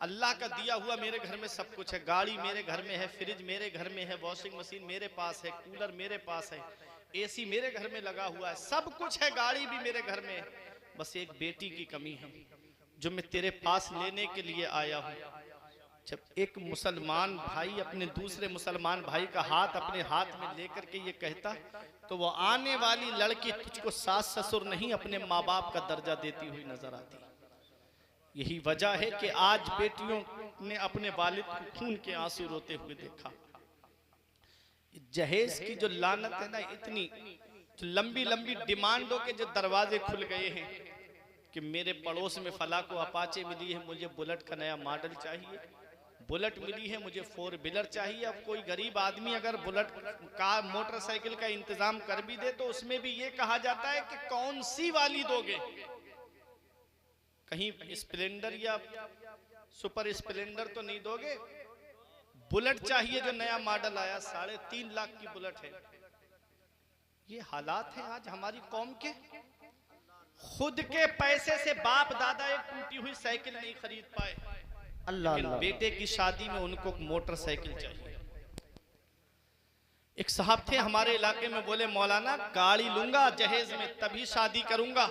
अल्लाह का दिया हुआ मेरे घर में सब कुछ है, गाड़ी मेरे घर में है, फ्रिज मेरे घर में है, वॉशिंग मशीन मेरे पास है, कूलर मेरे पास है, एसी मेरे घर में लगा हुआ है, सब कुछ है, गाड़ी भी मेरे घर में है, बस एक बेटी की कमी है जो मैं तेरे पास लेने के लिए आया हूँ। जब एक मुसलमान भाई अपने दूसरे मुसलमान भाई का हाथ अपने हाथ में लेकर के ये कहता तो वो आने वाली लड़की तुझको सास ससुर नहीं अपने माँ बाप का दर्जा देती हुई नजर आती। यही वजह है कि आज बेटियों ने अपने वालिद को खून के आंसू रोते हुए देखा। जहेज की जो लानत है ना, इतनी लंबी लंबी डिमांडों के जो दरवाजे खुल गए हैं कि मेरे पड़ोस में फला को अपाचे मिली है, मुझे बुलेट का नया मॉडल चाहिए, बुलेट मिली है, मुझे 4 व्हीलर चाहिए। अब कोई गरीब आदमी अगर बुलेट कार मोटरसाइकिल का इंतजाम कर भी दे तो उसमें भी ये कहा जाता है कि कौन सी वाली दोगे, कहीं स्प्लेंडर या सुपर स्प्लेंडर तो नहीं दोगे, बुलेट चाहिए जो नया मॉडल आया, 3.5 लाख की बुलेट है। ये हालात हैं आज हमारी कौम के। खुद के पैसे से बाप दादा एक टूटी हुई साइकिल नहीं खरीद पाए, लेकिन बेटे की शादी में उनको मोटरसाइकिल चाहिए। एक साहब थे हमारे इलाके में, बोले मौलाना गाड़ी लूंगा जहेज में तभी शादी करूंगा।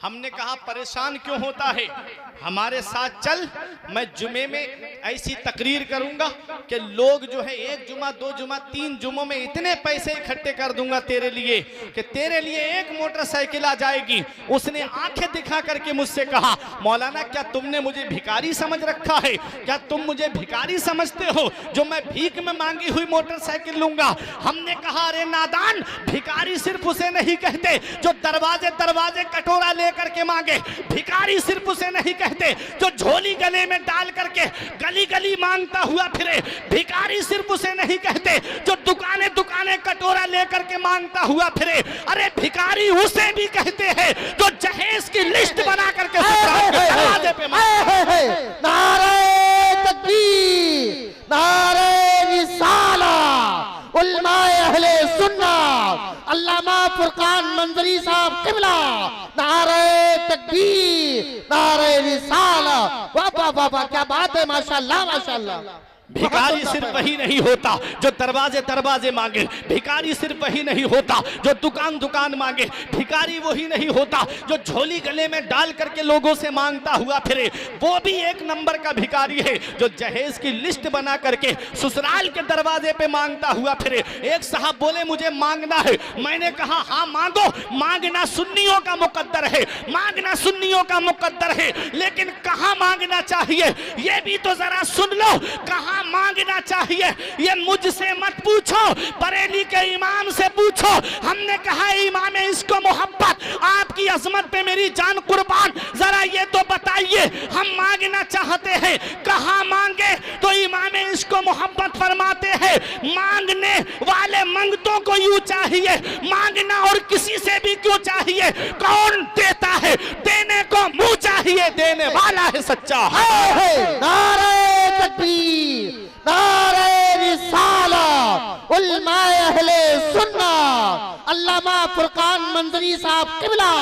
हमने कहा परेशान क्यों होता है, हमारे साथ चल, मैं जुमे में ऐसी तकरीर करूंगा कि लोग जो है 1 जुमा 2 जुमा 3 जुमों में इतने पैसे इकट्ठे कर दूंगा तेरे लिए कि तेरे लिए एक मोटरसाइकिल आ जाएगी। उसने आंखें दिखा करके मुझसे कहा मौलाना क्या तुमने मुझे भिखारी समझ रखा है, क्या तुम मुझे भिखारी समझते हो जो मैं भीख में मांगी हुई मोटरसाइकिल लूंगा। हमने कहा अरे नादान, भिखारी सिर्फ उसे नहीं कहते जो दरवाजे दरवाजे कटोरा लेकर के मांगे, भिखारी सिर्फ उसे नहीं कहते जो झोली गले में डाल करके गली गली मांगता हुआ फिरे, भिखारी सिर्फ उसे नहीं कहते जो दुकानें दुकानें कटोरा लेकर के मांगता हुआ फिरे, अरे भिखारी उसे भी कहते हैं जो जहेज की लिस्ट बना करके दरवाजे पे मांगता। नारे तकबीर, नारे रिसालत, उलमाए अहले सुन्नत, अल्लामा फुरकान मंजरी साहब किबला, नारे तकबीर, नारे रिसालत। वाह वाह वाह वाह, क्या बात है, माशाअल्लाह माशाअल्लाह। भिखारी सिर्फ वही नहीं होता जो दरवाजे दरवाजे मांगे, भिखारी सिर्फ वही नहीं होता जो दुकान दुकान मांगे, भिखारी वही नहीं होता जो झोली गले में डाल करके लोगों से मांगता हुआ फिरे, वो भी एक नंबर का भिखारी है जो जहेज की लिस्ट बना करके ससुराल के दरवाजे पे मांगता हुआ फिरे। एक साहब बोले मुझे मांगना है, मैंने कहा हाँ मांगो, मांगना सुन्नियों का मुकद्दर है, मांगना सुन्नियों का मुकद्दर है, लेकिन कहाँ मांगना चाहिए ये भी तो जरा सुन लो। कहाँ मांगना चाहिए ये मुझसे मत पूछो, बरेली के इमाम से पूछो। हमने कहा इमाम इसको मोहब्बत, आपकी अजमत पे मेरी जान कुर्बान, जरा ये तो बताइए हम मांगना चाहते हैं कहाँ मांगे, तो इमाम इसको मोहब्बत फरमाते हैं मांगने वाले मंगतों को यूं चाहिए, मांगना और किसी से भी क्यों चाहिए, कौन देता है देने को मुंह चाहिए, देने वाला है सच्चा। नारे तकबीर, नारे रिसालत, उलमाए अहले सुन्नत, अल्लामा फुरकान मंजरी साहब किबला,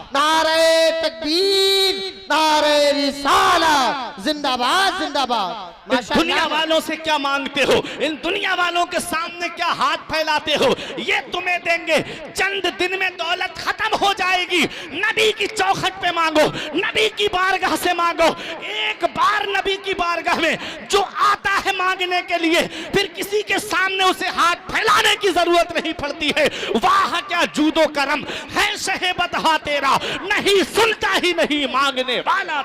नारे तकबीर, नारे रिसालत, जिंदाबाद जिंदाबाद। दुनिया वालों से क्या मांगते हो, इन दुनिया वालों के सामने क्या हाथ फैलाते हो, ये तुम्हें देंगे, चंद दिन में दौलत खत्म हो जाएगी। नबी की चौखट पे मांगो, नबी की बारगाह से मांगो, एक बार नबी की बारगाह में जो आता है मांगने के लिए फिर किसी के सामने उसे हाथ फैलाने की जरूरत नहीं पड़ती है। वाह क्या जूदो करम है शहेबत हा तेरा, नहीं सुनता ही नहीं मांगने वाला।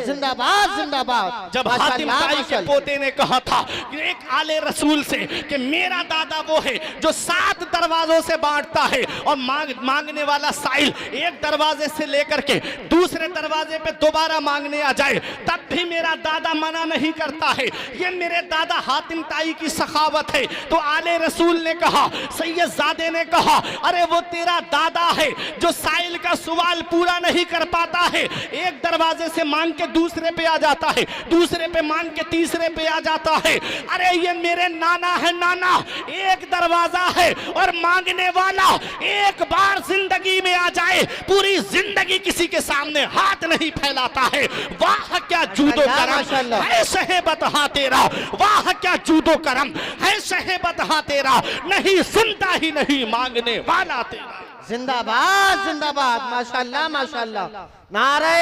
जिंदाबाद जिंदाबाद। जब हातिम ताई के पोते ने कहा था एक आले रसूल से कि मेरा दादा वो है जो 7 दरवाजों से बांटता है और मांगने वाला साइल एक दरवाजे से लेकर के दूसरे दरवाजे पे दोबारा मांगने आ जाए तब भी मेरा दादा मना नहीं करता है, ये मेरे दादा हातिम ताई की सखावत है। तो आले रसूल ने कहा, सैयदजादे ने कहा, अरे वो तेरा दादा है जो साइल का सवाल पूरा नहीं कर पाता है, एक दरवाजे से मांग के दूसरे पे आ जाता है, दूसरे पे मांग के तीसरे पे आ जाता है। अरे ये मेरे नाना है, नाना एक दरवाजा है और मांगने वाला एक बार जिंदगी में आ जाए पूरी जिंदगी किसी के सामने हाथ नहीं फैलाता है। वाह क्या जूदो करम है शहेबत हा तेरा, वाह क्या जूदो करम है शहेबत हा तेरा, नहीं सुनता ही नहीं मांगने वाला तेरा। जिंदाबाद जिंदाबाद, माशाअल्लाह माशाअल्लाह। नारे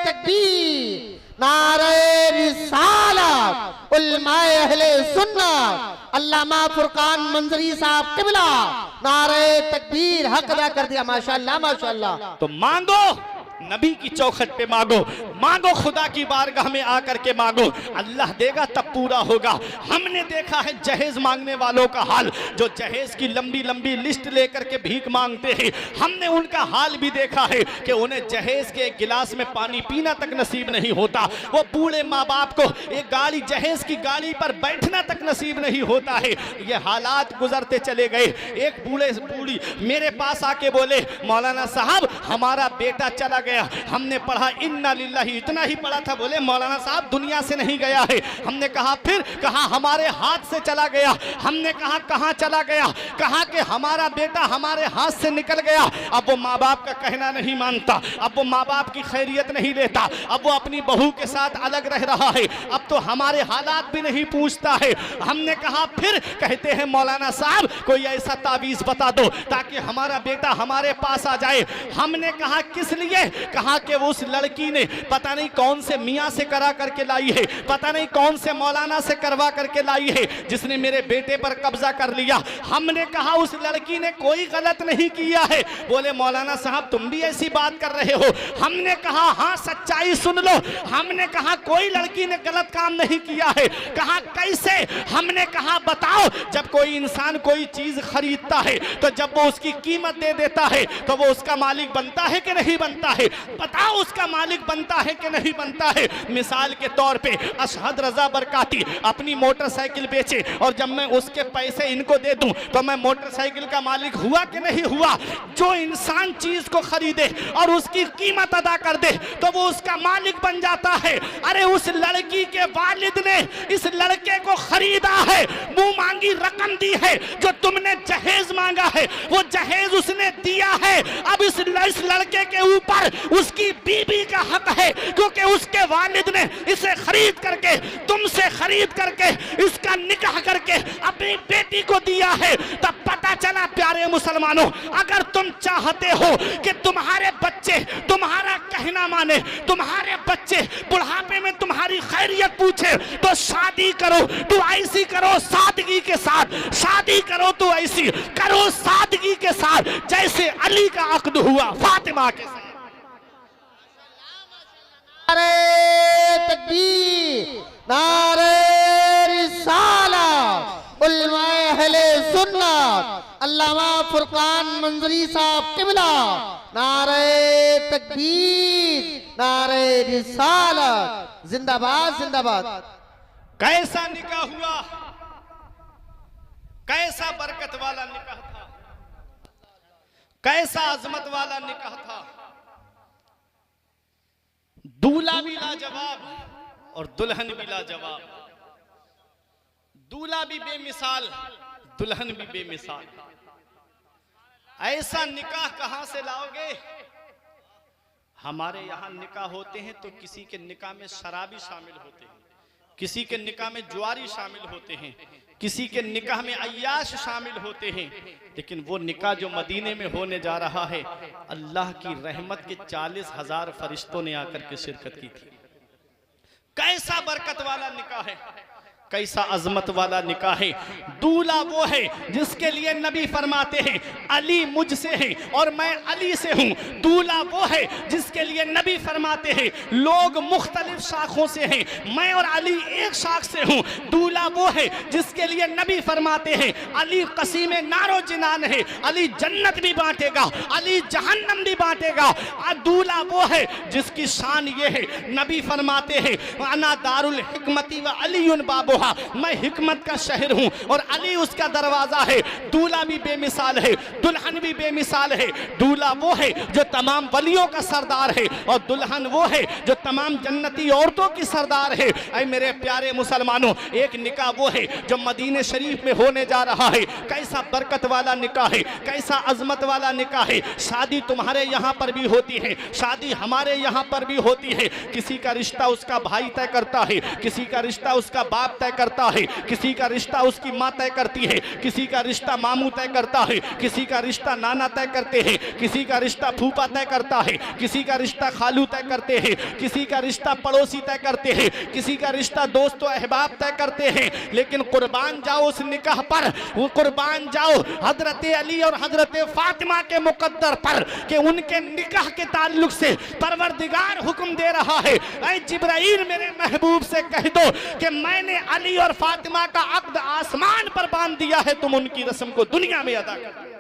तकबीर, नारे रिसालत, उलमाए अहले सुन्नत, अल्लामा फुरकान मंजरी साहब किबला, नारे तकबीर, हक अदा कर दिया, माशाअल्लाह माशाअल्लाह। तो मांगो नबी की चौखट पे मांगो, मांगो खुदा की बारगाह में आकर के मांगो, अल्लाह देगा तब पूरा होगा। हमने देखा है जहेज मांगने वालों का हाल, जो जहेज की लंबी लंबी लिस्ट लेकर के भीख मांगते हैं, हमने उनका हाल भी देखा है कि उन्हें जहेज के एक गिलास में पानी पीना तक नसीब नहीं होता। वो बूढ़े माँ बाप को एक गाड़ी, जहेज की गाड़ी पर बैठना तक नसीब नहीं होता है। ये हालात गुजरते चले गए। एक बूढ़ी मेरे पास आके बोले, मौलाना साहब हमारा बेटा चला गया। हमने पढ़ा इन्ना लिल्लाही, इतना ही पढ़ा था। बोले मौलाना साहब दुनिया से नहीं गया है। हमने कहा फिर? कहा हमारे हाथ से चला गया। हमने कहा कहां चला गया? कहा कि हमारा बेटा हमारे हाथ से निकल गया। अब वो माँ बाप का कहना नहीं मानता, अब वो माँ बाप की खैरियत नहीं लेता, अब वो अपनी बहू के साथ अलग रह रहा है, अब तो हमारे हालात भी नहीं पूछता है। हमने कहा फिर? कहते हैं मौलाना साहब कोई ऐसा तावीज बता दो ताकि हमारा बेटा हमारे पास आ जाए। हमने कहा किस लिए? कहा कि वो उस लड़की ने पता नहीं कौन से मियाँ से करा करके लाई है, पता नहीं कौन से मौलाना से करवा करके लाई है, जिसने मेरे बेटे पर कब्जा कर लिया। हमने कहा उस लड़की ने कोई गलत नहीं किया है। बोले मौलाना साहब तुम भी ऐसी बात कर रहे हो। हमने कहा हाँ सच्चाई सुन लो। हमने कहा कोई लड़की ने गलत काम नहीं किया है। कहा कैसे? हमने कहा बताओ, जब कोई इंसान कोई चीज खरीदता है तो जब वो उसकी कीमत दे देता है तो वो उसका मालिक बनता है कि नहीं बनता है? बताओ उसका मालिक बनता है कि नहीं बनता है? मिसाल के तौर पे अशहद रजा बरकाती अपनी मोटरसाइकिल बेचे और जब मैं उसके पैसे इनको दे दूं तो मैं मोटरसाइकिल का मालिक हुआ कि नहीं हुआ? जो इंसान चीज को खरीदे और उसकी कीमत अदा कर दे तो वो उसका मालिक बन जाता है। अरे उस लड़की के वालिद ने इस लड़के को खरीदा है, मुंह मांगी रकम दी है, जो तुमने जहेज मांगा है वो जहेज उसने दिया है। अब इस लड़के के ऊपर उसकी बीबी का हक है, क्योंकि उसके वालिद ने इसे खरीद करके, तुमसे खरीद करके, इसका निकाह करके अपनी बेटी को दिया है। तब पता चला प्यारे मुसलमानों, अगर तुम चाहते हो कि तुम्हारे बच्चे तुम्हारा कहना माने, तुम्हारे बच्चे बुढ़ापे में तुम्हारी खैरियत पूछे, तो शादी करो। तू ऐसी करो सादगी के साथ, शादी करो तो ऐसी करो सादगी के साथ जैसे अली का अक्द हुआ फातिमा के साथ। नारे तकबीर, नारे रिसालत, उलमाए अहले सुन्नत, अल्लामा फुरकान मंजरी साहब किबला, नारे तकबीर, नारे रिसालत, जिंदाबाद जिंदाबाद। कैसा निकाह हुआ, कैसा बरकत वाला निकाह था, कैसा अजमत वाला निकाह था। दूल्हा भी लाजवाब और दुल्हन भी लाजवाब, दूल्हा भी बेमिसाल, दुल्हन भी बेमिसाल। ऐसा निकाह कहां से लाओगे? हमारे यहां निकाह होते हैं तो किसी के निकाह में शराबी शामिल होते हैं, किसी के निकाह में जुआरी शामिल होते हैं, किसी के निकाह में अय्याश शामिल होते हैं। लेकिन वो निकाह जो मदीने में होने जा रहा है, अल्लाह की रहमत के 40,000 फरिश्तों ने आकर के शिरकत की थी। कैसा बरकत वाला निकाह है, कैसा अजमत वाला निकाह है। दूल्हा वो है जिसके लिए नबी फरमाते हैं अली मुझसे है और मैं अली से हूँ। दूल्हा वो है जिसके लिए नबी फरमाते हैं लोग मुख्तलिफ शाखों से हैं, मैं और अली एक शाख से हूँ। दूल्हा वो है जिसके लिए नबी फरमाते हैं अली कसीम नारो जिनान है, अली जन्नत भी बांटेगा, अली जहन्नम भी बांटेगा। दूल्हा वो है जिसकी शान ये है, नबी फरमाते हैं अना दारुल हिकमती व अलीउन बाबुहा, मैं हिकमत का शहर हूं और अली उसका दरवाजा है। दूल्हा भी बेमिसाल है, दुल्हन भी बेमिसाल है। दूल्हा वो है जो तमाम वलियों का सरदार है और दुल्हन वो है जो तमाम जन्नती औरतों की सरदार है। ऐ मेरे प्यारे मुसलमानों, एक निकाह वो है जो मदीने शरीफ में होने जा रहा है। कैसा बरकत वाला निकाह है, कैसा अजमत वाला निकाह है। शादी तुम्हारे यहाँ पर भी होती है, शादी हमारे यहाँ पर भी होती है। किसी का रिश्ता उसका भाई तय करता है, किसी का रिश्ता उसका बाप तय करता है, किसी का रिश्ता उसकी माँ तय करती है, किसी का रिश्ता मामू तय करता है, किसी का रिश्ता नाना तय करते हैं, किसी का रिश्ता फूफा तय करता है, किसी का रिश्ता खालू तय करते हैं, किसी का रिश्ता पड़ोसी तय करते हैं, किसी का रिश्ता दोस्त व अहबाब तय करते हैं। लेकिन कुर्बान जाओ उस निकाह पर, वो कुर्बान जाओ हजरत अली और हजरत फातिमा के मुकद्दर पर कि उनके निकाह के ताल्लुक से परवरदिगार हुक्म दे रहा है, ऐ जिब्राइल मेरे महबूब से कह दो कि मैंने अली और फातिमा का अक्द आसमान पर बांध दिया है, तुम उनकी रस्म को दुनिया में अदा कर।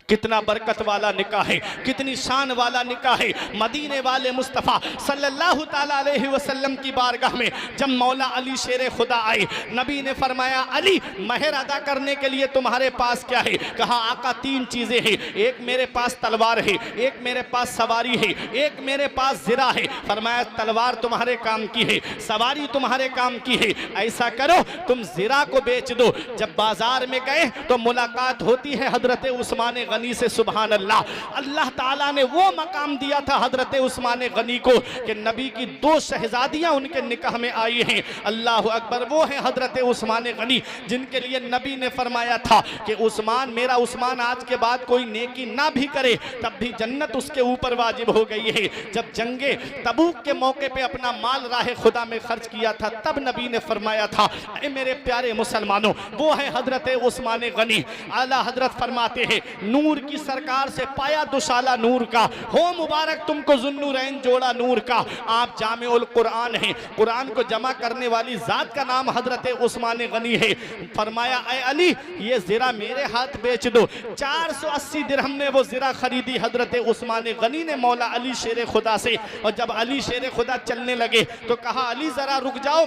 कितना बरकत वाला निकाह है, कितनी शान वाला निकाह है। मदीने वाले मुस्तफ़ा सल्लल्लाहु ताला अलैहि वसल्लम की बारगाह में जब मौला अली शेर खुदा आए, नबी ने फरमाया अली महर अदा करने के लिए तुम्हारे पास क्या है? कहा आका तीन चीजें हैं, एक मेरे पास तलवार है, एक मेरे पास सवारी है, एक मेरे पास ज़िरा है। फरमाया तलवार तुम्हारे काम की है, सवारी तुम्हारे काम की है, ऐसा करो तुम ज़िरा को बेच दो। जब बाजार में गए तो मुलाकात होती है हजरत उस्मान गनी से। सुभान अल्लाह, अल्लाह ताला ने वो मकाम दिया था हजरत उस्मान गनी को कि नबी की दो शहजादियां उनके निकाह में आई हैं। अल्लाह अकबर, वो है हजरत उस्मान गनी जिनके लिए नबी ने फरमाया था कि उस्मान, मेरा उस्मान आज के बाद कोई नेकी ना भी करे तब भी जन्नत उसके ऊपर वाजिब हो गई है। जब जंगे तबूक के मौके पे अपना माल राह खुदा में खर्च किया था तब नबी ने फरमाया था ऐ मेरे प्यारे मुसलमानों, वो है हजरत उस्मान गनी। आला हजरत फरमाते हैं नूर की सरकार से पाया दुशाला नूर का, हो मुबारक तुमको जुन्नूरैन जोड़ा नूर का। आप जामिउल कुरान हैं, कुरान को जमा करने वाली जात का नाम हजरत उस्मान गनी है। फरमाया ऐ अली ये ज़िरा मेरे हाथ बेच दो। 480 दिरहम में वो ज़िरा खरीदी हजरत उस्मान गनी ने मौला अली शेर खुदा से। और जब अली शेर खुदा चलने लगे तो कहा अली जरा रुक जाओ,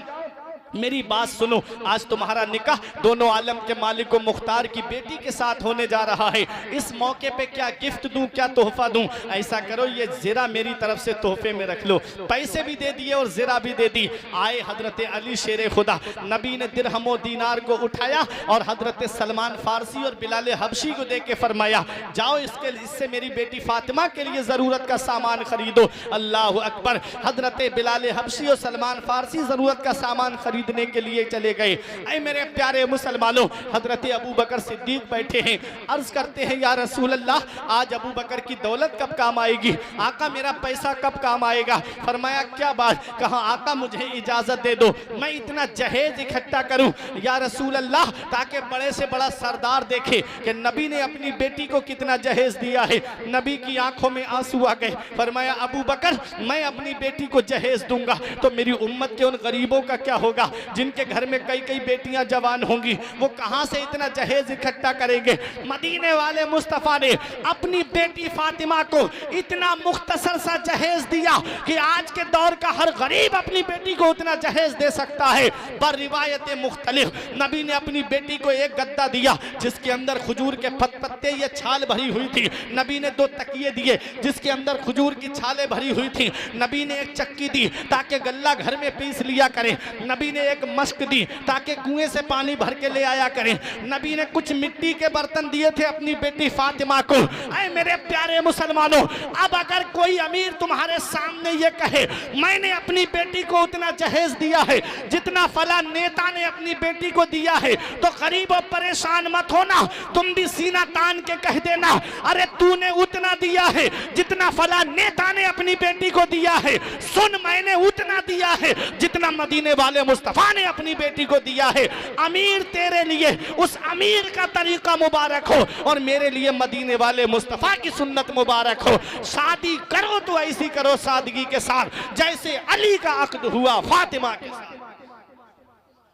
मेरी बात सुनो, आज तुम्हारा निकाह दोनों आलम के मालिक व मुख्तार की बेटी के साथ होने जा रहा है। इस मौके पे क्या गिफ्ट दूं, क्या तोहफा दूं? ऐसा करो ये ज़िरा मेरी तरफ से तोहफे में रख लो। पैसे भी दे दिए और ज़िरा भी दे दी। आए हजरत अली शेर खुदा, नबी ने दिरहम व दीनार को उठाया और हजरत सलमान फारसी और बिलाल हबशी को दे के फरमाया जाओ इससे मेरी बेटी फातिमा के लिए ज़रूरत का सामान खरीदो। अल्लाह अकबर, हजरत बिलाल हबशी और सलमान फारसी ज़रूरत का सामान खरीदने के लिए चले गए। ऐ मेरे प्यारे मुसलमानों, हजरत अबू बकर सिद्दीक बैठे हैं, अर्ज करते हैं या रसूल अल्लाह आज अबू बकर की दौलत कब काम आएगी? आका मेरा पैसा कब काम आएगा? फरमाया क्या बात? कहा आका मुझे इजाजत दे दो मैं इतना जहेज इकट्ठा करूं या रसूल अल्लाह ताकि बड़े से बड़ा सरदार देखे कि नबी ने अपनी बेटी को कितना जहेज दिया है। नबी की आंखों में आंसू आ गए। फरमाया अबू बकर मैं अपनी बेटी को जहेज दूंगा तो मेरी उम्मत के उन गरीबों का क्या होगा जिनके घर में कई कई बेटियां जवान होंगी? वो कहां से इतना जहेज इकट्ठा करेंगे? मदीने वाले मुस्तफा ने अपनी बेटी फातिमा को इतना मुख्तसर सा जहेज दिया कि आज के दौर का हर गरीब अपनी बेटी को उतना जहेज दे सकता है। पर रिवायत मुख्तलिफ, नबी ने अपनी बेटी को एक गद्दा दिया जिसके अंदर खजूर के पत्ते या छाल भरी हुई थी। नबी ने 2 तकिए दिए जिसके अंदर खजूर की छालें भरी हुई थी। नबी ने एक चक्की दी ताकि गल्ला घर में पीस लिया करें। नबी ने एक मश्क दी ताकि कुएं से पानी भर के ले आया करें। नबी ने कुछ मिट्टी के बर्तन दिए थे अपनी बेटी फातिमा को। ऐ मेरे प्यारे मुसलमानों, अब अगर कोई अमीर तुम्हारे सामने ये कहे मैंने अपनी बेटी को उतना जहेज दिया है जितना फला नेता ने अपनी बेटी को दिया है, तो गरीब और परेशान मत होना, तुम भी सीना तान के कह देना अरे तूने उतना दिया है जितना फला नेता ने अपनी बेटी को दिया है। सुन मैंने उतना दिया है जितना मदीने वाले मुस्तफा ने अपनी बेटी को दिया है। अमीर तेरे लिए उस अमीर का तरीका मुबारक हो और मेरे लिए मदीने वाले मुस्तफा की सुन्नत मुबारक हो। शादी करो तो ऐसी करो सादगी के साथ जैसे अली का अक्द हुआ फातिमा के साथ।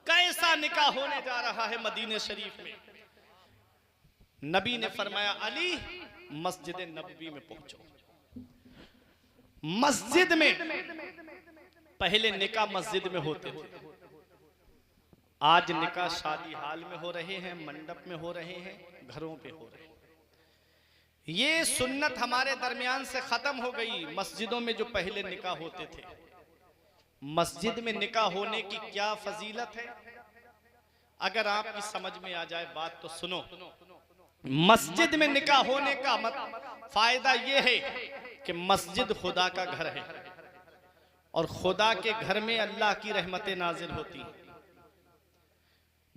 कैसा निकाह होने जा रहा है मदीने शरीफ में। नबी ने फरमाया अली मस्जिद नबवी में पहुंचो। मस्जिद में पहले निकाह मस्जिद में होते थे, आज निकाह शादी हाल में हो रहे हैं, मंडप में हो रहे हैं, घरों पे हो रहे हैं। ये सुन्नत हमारे दरमियान से खत्म हो गई। मस्जिदों में जो पहले निकाह होते थे, मस्जिद में निकाह होने की क्या फजीलत है, अगर आपकी समझ में आ जाए बात तो सुनो। मस्जिद में निकाह होने का फायदा यह है कि मस्जिद खुदा का घर है और खुदा के घर में अल्लाह की रहमतें नाजिल होती हैं।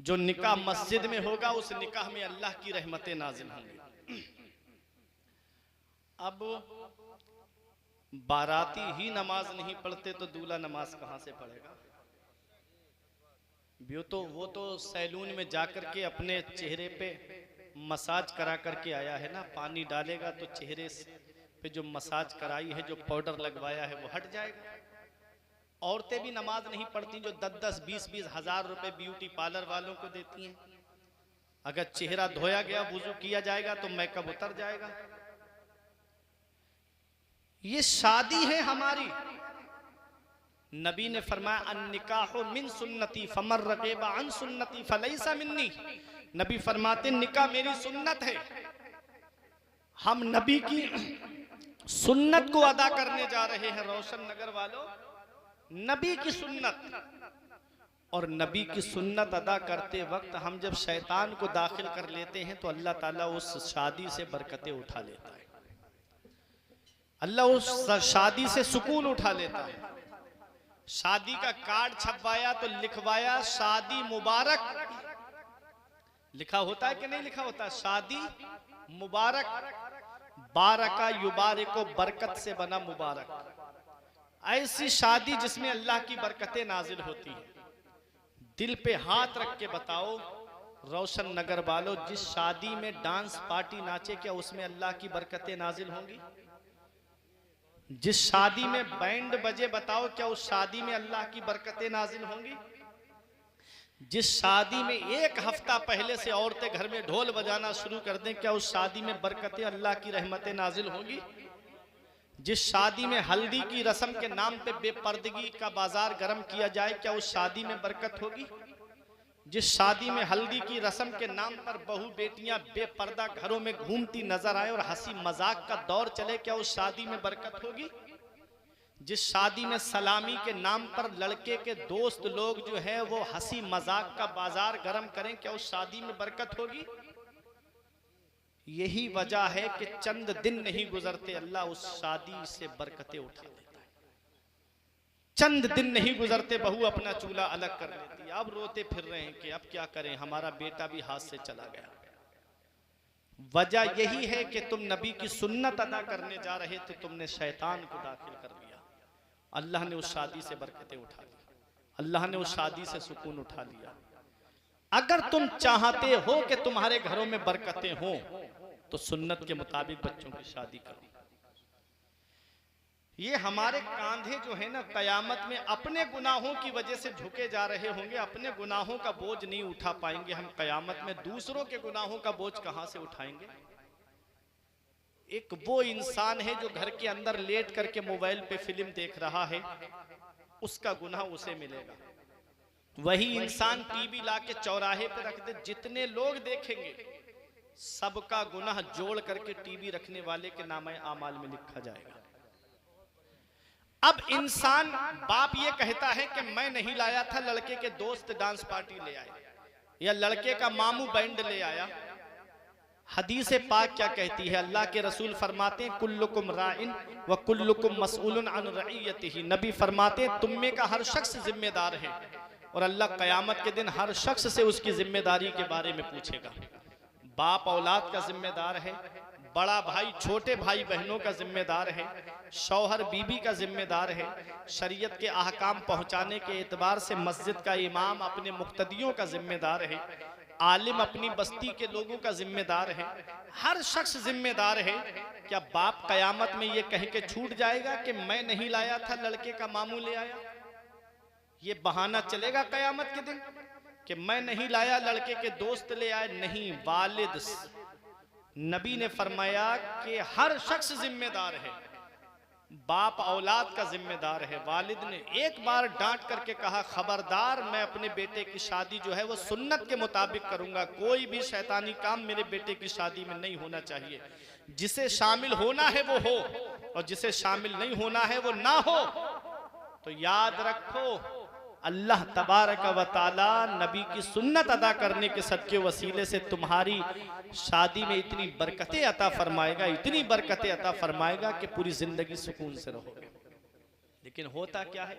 जो निकाह मस्जिद में होगा उस निकाह में अल्लाह की रहमतें नाजिल होंगी। अब बाराती ही नमाज नहीं पढ़ते तो दूल्हा नमाज कहां से पढ़ेगा? वो तो सैलून में जाकर के अपने चेहरे पे मसाज करा करके आया है ना, पानी डालेगा तो चेहरे पे जो मसाज कराई है, जो पाउडर लगवाया है वो हट जाएगा। औरतें भी नमाज नहीं पढ़ती जो 10-10, 20-20 हजार रुपए ब्यूटी पार्लर वालों को देती हैं। अगर चेहरा धोया गया, वुजू किया जाएगा तो मेकअप उतर जाएगा। ये शादी है हमारी। नबी ने फरमाया अन्निकाहु मिन सुन्नती फमर रगीबा अन सुन्नती फलैसा मिन्नी। नबी फरमाते निकाह मेरी सुन्नत है। हम नबी की सुन्नत को अदा करने जा रहे हैं रोशन नगर वालों, नबी की सुन्नत। और नबी की सुन्नत अदा करते वक्त हम जब शैतान को दाखिल कर लेते हैं तो अल्लाह ताला उस शादी से बरकतें उठा लेता है, अल्लाह उस शादी से सुकून उठा लेता है। शादी का कार्ड छपवाया तो लिखवाया शादी मुबारक, लिखा होता है कि नहीं लिखा होता? शादी मुबारक, बारका युबारिको, बरकत से बना मुबारक। ऐसी शादी जिसमें अल्लाह की बरकतें नाजिल होती हैं। दिल पे हाथ रख के बताओ रोशन नगर वालों, जिस शादी में डांस पार्टी नाचे क्या उसमें अल्लाह की बरकतें नाजिल होंगी? जिस शादी में बैंड बजे बताओ क्या उस शादी में अल्लाह की बरकतें नाजिल होंगी? जिस शादी में एक हफ्ता पहले से औरतें घर में ढोल बजाना शुरू कर दें क्या उस शादी में बरकतें अल्लाह की रहमतें नाजिल होंगी? जिस शादी में हल्दी की रस्म के नाम पे बेपर्दगी का बाजार गर्म किया जाए क्या उस शादी में बरकत होगी? जिस शादी में हल्दी की रस्म के नाम पर बहू बेटियां बेपर्दा घरों में घूमती नजर आए और हंसी मजाक का दौर चले क्या उस शादी में बरकत होगी? जिस शादी में सलामी के नाम पर लड़के के दोस्त लोग जो है वो हंसी मजाक का बाजार गर्म करें क्या उस शादी में बरकत होगी? यही वजह है कि चंद दिन नहीं गुजरते अल्लाह उस शादी से बरकतें उठा लेता है। चंद दिन नहीं गुजरते बहू अपना चूल्हा अलग कर लेती है। अब रोते फिर रहे हैं कि अब क्या करें, हमारा बेटा भी हाथ से चला गया। वजह यही है कि तुम नबी की सुन्नत अदा करने जा रहे थे, तुमने शैतान को दाखिल कर लिया। अल्लाह ने उस शादी से बरकतें उठा ली, अल्लाह ने उस शादी से सुकून उठा लिया। अगर तुम चाहते हो कि तुम्हारे घरों में बरकतें हों तो सुन्नत के मुताबिक बच्चों की शादी करो। ये हमारे कांधे जो है ना कयामत में अपने गुनाहों की वजह से झुके जा रहे होंगे, अपने गुनाहों का बोझ नहीं उठा पाएंगे हम कयामत में, दूसरों के गुनाहों का बोझ कहां से उठाएंगे? एक वो इंसान है जो घर के अंदर लेट करके मोबाइल पे फिल्म देख रहा है, उसका गुनाह उसे मिलेगा। वही इंसान टीवी ला के चौराहे पे रख दे, जितने लोग देखेंगे सबका गुनाह जोड़ करके टीवी रखने वाले के नामे आमाल में लिखा जाएगा। अब इंसान बाप ये कहता है कि मैं नहीं लाया था, लड़के के दोस्त डांस पार्टी ले आए या लड़के का मामू बैंड ले आया। हदीस पाक क्या कहती है? अल्लाह के रसूल फरमाते हैं कुल्लुकुम राइन व कुल्लुकुम मसऊलुन अन रइयतिही। नबी फरमाते हैं तुम में का हर शख्स जिम्मेदार है और अल्लाह कयामत के दिन हर शख्स से उसकी जिम्मेदारी के बारे में पूछेगा। बाप औलाद का जिम्मेदार है, बड़ा भाई छोटे भाई बहनों का जिम्मेदार है, शौहर बीबी का जिम्मेदार है, शरीयत के अहकाम पहुंचाने के एतबार से मस्जिद का इमाम अपने मुक्तदियों का जिम्मेदार है, आलिम अपनी बस्ती के लोगों का जिम्मेदार है, हर शख्स जिम्मेदार है। क्या बाप कयामत में ये कह के छूट जाएगा कि मैं नहीं लाया था, लड़के का मामू ले आया? ये बहाना चलेगा कयामत के दिन कि मैं नहीं लाया, लड़के के दोस्त ले आए? नहीं, वालिद, नबी ने फरमाया कि हर शख्स जिम्मेदार है, बाप औलाद का जिम्मेदार है। वालिद ने एक बार डांट करके कहा खबरदार, मैं अपने बेटे की शादी जो है वो सुन्नत के मुताबिक करूंगा, कोई भी शैतानी काम मेरे बेटे की शादी में नहीं होना चाहिए। जिसे शामिल होना है वो हो और जिसे शामिल नहीं होना है वो ना हो। तो याद रखो अल्लाह तबारक व तआला नबी की सुन्नत अदा करने के सदके वसीले से तुम्हारी शादी में इतनी बरकतें अता फरमाएगा, इतनी बरकतें अता फरमाएगा कि पूरी जिंदगी सुकून से रहोगे। लेकिन होता क्या है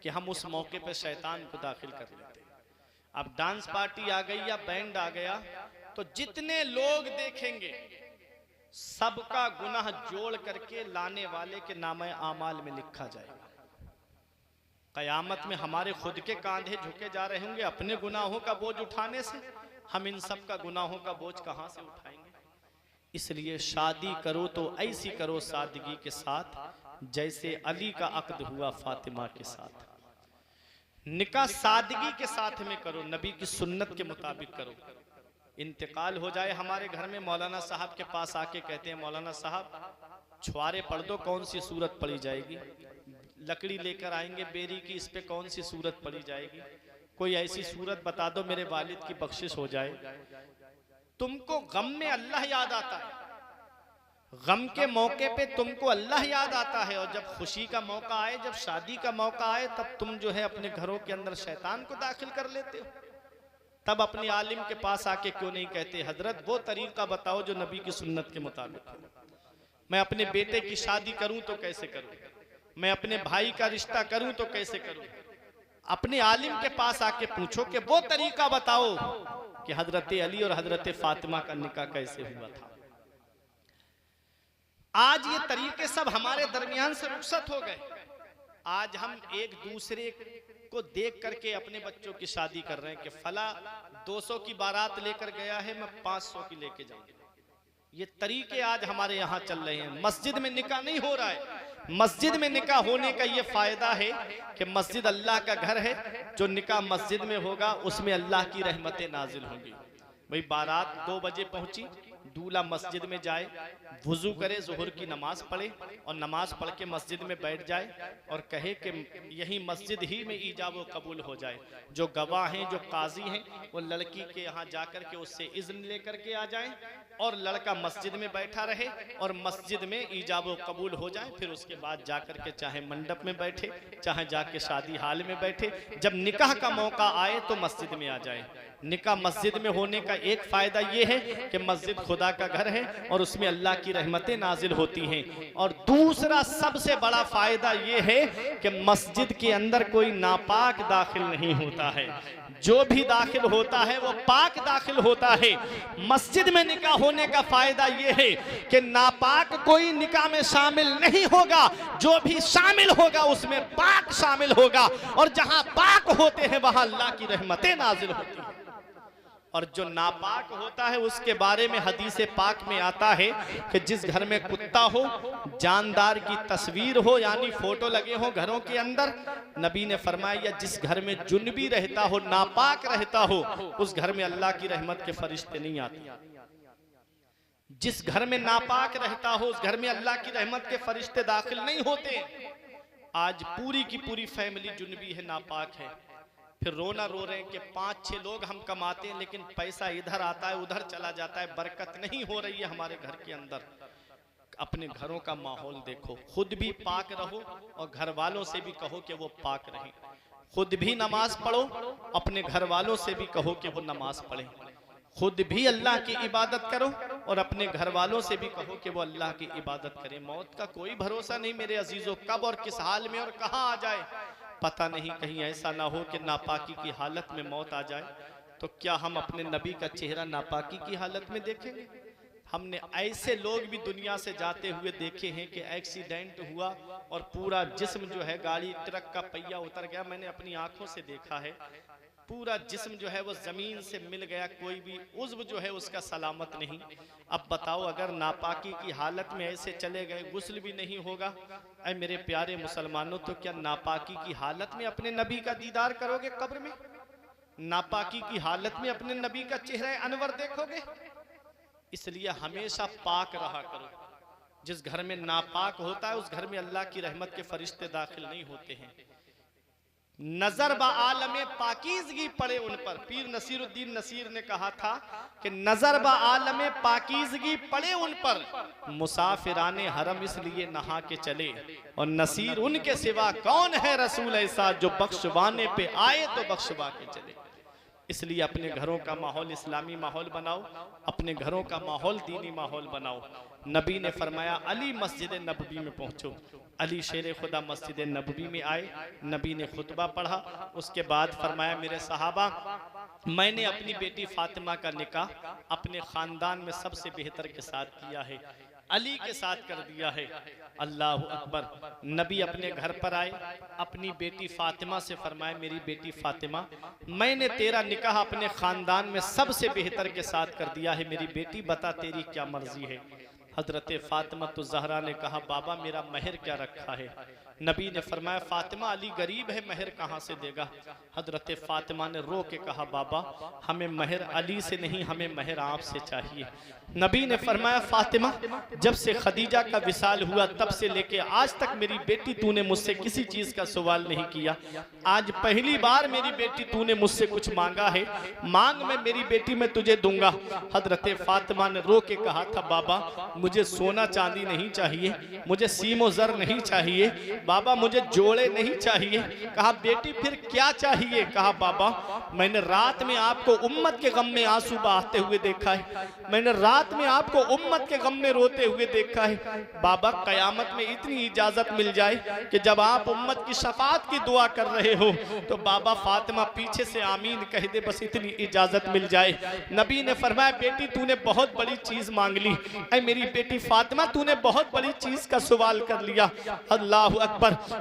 कि हम उस मौके पे शैतान को दाखिल कर लेते हैं। अब डांस पार्टी आ गई या बैंड आ गया तो जितने लोग देखेंगे सबका गुनाह जोड़ करके लाने वाले के नामे आमाल में लिखा जाएगा। कयामत में हमारे खुद के कांधे झुके जा रहे होंगे अपने गुनाहों का बोझ उठाने से। हम इन सब का गुनाहों का बोझ कहां से उठाएंगे? इसलिए शादी करो तो ऐसी करो सादगी के साथ जैसे अली का अक्द हुआ फातिमा के साथ। निकाह सादगी के साथ में करो, नबी की सुन्नत के मुताबिक करो। इंतकाल हो जाए हमारे घर में, मौलाना साहब के पास आके कहते हैं मौलाना साहब छुआरे पढ़ दो, कौन सी सूरत पढ़ी जाएगी? लकड़ी लेकर आएंगे बेरी की, इस पे कौन सी सूरत पढ़ी जाएगी? कोई ऐसी सूरत बता दो मेरे वालिद की बख्शिश हो जाए। तुमको गम में अल्लाह याद आता है, गम के मौके पे तुमको अल्लाह याद आता है, और जब खुशी का मौका आए, जब शादी का मौका आए, तब तुम जो है अपने घरों के अंदर शैतान को दाखिल कर लेते हो। तब अपने आलिम के पास आके क्यों नहीं कहते हजरत वो तरीका बताओ जो नबी की सुन्नत के मुताबिक हो। मैं अपने बेटे की शादी करूं तो कैसे करूं, मैं अपने भाई का रिश्ता करूं तो कैसे करूं? अपने आलिम के पास आके पूछो कि वो तरीका बताओ कि हजरत अली और हजरत फातिमा का निकाह कैसे हुआ था। आज ये तरीके सब हमारे दरमियान से रुखसत हो गए। आज हम एक दूसरे को देख करके अपने बच्चों की शादी कर रहे हैं कि फला 200 की बारात लेकर गया है, मैं 500 की लेके जाऊंगा। ये तरीके आज हमारे यहाँ चल रहे हैं। मस्जिद में निकाह नहीं हो रहा है। मस्जिद में निकाह होने का ये फायदा है कि मस्जिद अल्लाह का घर है। जो निकाह मस्जिद में होगा उसमें अल्लाह की रहमतें नाजिल होंगी। भाई बारात 2 बजे पहुंची, दूल्हा मस्जिद में जाए, वुजू करे, ज़ुहर की नमाज पढ़े और नमाज पढ़ के मस्जिद में बैठ जाए और कहे कि यही मस्जिद ही में ईजाब व कबूल हो जाए। जो गवाह हैं, जो काजी हैं, वो लड़की के यहाँ जाकर के उससे इज़्न लेकर के आ जाएं और लड़का मस्जिद में बैठा रहे और मस्जिद में ईजाब व कबूल हो जाए। फिर उसके बाद जाकर के चाहे मंडप में बैठे, चाहे जाके शादी हाल में बैठे, जब निकाह का मौका आए तो मस्जिद में आ जाए। निकाह मस्जिद में होने का एक फायदा ये है कि मस्जिद खुदा का घर है और उसमें अल्लाह की रहमतें नाजिल होती हैं। और दूसरा सबसे बड़ा फायदा ये है कि मस्जिद के अंदर कोई नापाक दाखिल नहीं होता है। जो भी दाखिल होता है वो पाक दाखिल होता है। मस्जिद में निकाह होने का फायदा ये है कि नापाक कोई निकाह में शामिल नहीं होगा, जो भी शामिल होगा उसमें पाक शामिल होगा। और जहां पाक होते हैं वहां अल्लाह की रहमतें नाजिल होती हैं। और जो नापाक होता है उसके बारे में हदीस पाक में आता है कि जिस घर में कुत्ता हो, जानदार की तस्वीर हो, यानी फोटो लगे हो घरों के अंदर, नबी ने फरमाया जिस घर में जुनबी रहता हो, नापाक रहता हो, उस घर में अल्लाह की रहमत के फरिश्ते नहीं आते। जिस घर में नापाक रहता हो उस घर में अल्लाह की रहमत के फरिश्ते दाखिल नहीं होते। आज पूरी की पूरी फैमिली जुनबी है, नापाक है। फिर रोना रो रहे हैं कि 5-6 लोग हम कमाते हैं लेकिन पैसा इधर आता है उधर चला जाता है, बरकत नहीं हो रही है हमारे घर के अंदर। अपने घरों का माहौल देखो, खुद भी पाक रहो और घर वालों से भी कहो कि वो पाक रहें। खुद भी नमाज पढ़ो, अपने घर वालों से भी कहो कि वो नमाज पढ़ें। खुद भी अल्लाह की इबादत करो और अपने घर वालों से भी कहो कि वो अल्लाह की इबादत करें। मौत का कोई भरोसा नहीं मेरे अजीजों, कब और किस हाल में और कहाँ आ जाए पता नहीं। कहीं ऐसा ना हो कि नापाकी की हालत में मौत आ जाए, तो क्या हम अपने नबी का चेहरा नापाकी की हालत में देखेंगे? हमने ऐसे लोग भी दुनिया से जाते हुए देखे हैं कि एक्सीडेंट हुआ और पूरा जिस्म जो है, गाड़ी ट्रक का पहिया उतर गया, मैंने अपनी आंखों से देखा है। पूरा जिस्म जो है वो जमीन से मिल गया, कोई भी उज़्व जो है उसका सलामत नहीं। अब बताओ अगर नापाकी की हालत में ऐसे चले गए, गुस्ल भी नहीं होगा, ऐ मेरे प्यारे मुसलमानों, तो क्या नापाकी की हालत में अपने नबी का दीदार करोगे कब्र में? नापाकी की हालत में अपने नबी का चेहरा अनवर देखोगे? इसलिए हमेशा पाक रहा करो। जिस घर में नापाक होता है उस घर में अल्लाह की रहमत के फरिश्ते दाखिल नहीं होते हैं। नजर बा आलमे पाकीज़गी पड़े उन पर। पीर नसीरुद्दीन नसीर ने कहा था कि नजर बा आलमे पाकीज़गी पड़े उन पर, मुसाफिराने हरम इसलिए नहा के चले, और नसीर उनके सिवा कौन है रसूल ऐसा जो बख्शवाने पे आए तो बख्शवा के चले। इसलिए अपने घरों का माहौल इस्लामी माहौल बनाओ, अपने घरों का माहौल दीनी माहौल बनाओ। नबी ने फरमाया अली मस्जिद नबवी में पहुंचो। अली शेर खुदा मस्जिद नबवी में आए, नबी ने खुतबा पढ़ा। उसके बाद फरमाया मेरे सहाबा, मैंने अपनी बेटी फातिमा का निकाह अपने खानदान में सबसे बेहतर के साथ किया है, अली के साथ कर दिया है। अल्लाह अकबर। नबी अपने घर पर आए, अपनी बेटी फातिमा से फरमाए मेरी बेटी फातिमा, मैंने तेरा निकाह अपने खानदान में सबसे बेहतर के साथ कर दिया है, मेरी बेटी बता तेरी क्या मर्जी है। हजरत फातिमा तो ज़हरा ने कहा बाबा मेरा महर क्या रखा है। नबी ने फरमाया फातिमा अली गरीब है, महर कहाँ से देगा। हजरत फातिमा ने रो के कहा बाबा हमें महर अली से नहीं, हमें महर आपसे चाहिए। नबी ने फरमाया फातिमा जब से खदीजा का विसाल हुआ तब से लेके आज तक मेरी बेटी तूने मुझसे किसी चीज का सवाल नहीं किया, आज पहली बार मेरी बेटी तूने मुझसे कुछ मांगा है, मांग मैं मेरी बेटी मैं तुझे दूंगा। हजरत फातिमा ने रो के कहा था बाबा मुझे सोना चांदी नहीं चाहिए, मुझे सीमो जर नहीं चाहिए, बाबा मुझे जोड़े नहीं चाहिए। कहा बेटी फिर क्या चाहिए। कहा बाबा मैंने रात में आपको उम्मत के गम में आंसू बहाते हुए देखा है, मैंने रात में आपको उम्मत के गम में रोते हुए देखा है। बाबा कयामत में इतनी इजाजत मिल जाए कि जब आप उम्मत की शफाअत की दुआ कर रहे हो तो बाबा फातिमा पीछे से आमीन कह दे, बस इतनी इजाजत मिल जाए। नबी ने फरमाया बेटी तूने बहुत बड़ी चीज मांग ली, ऐ मेरी बेटी फातिमा तूने बहुत बड़ी चीज का सवाल कर लिया। अल्लाह अकबर।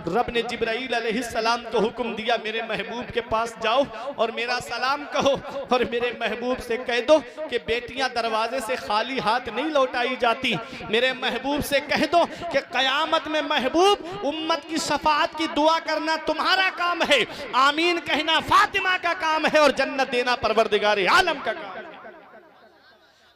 रब ने जिब्राइल अलैहिस्सलाम को हुक्म दिया मेरे महबूब के पास जाओ और मेरा सलाम कहो और मेरे महबूब से कह दो कि बेटियां दरवाजे से खाली हाथ नहीं लौटाई जाती। मेरे महबूब से कह दो कि कयामत में महबूब उम्मत की शफाअत की दुआ करना तुम्हारा काम है, आमीन कहना फातिमा का काम है और जन्नत देना परवरदिगार आलम का काम है।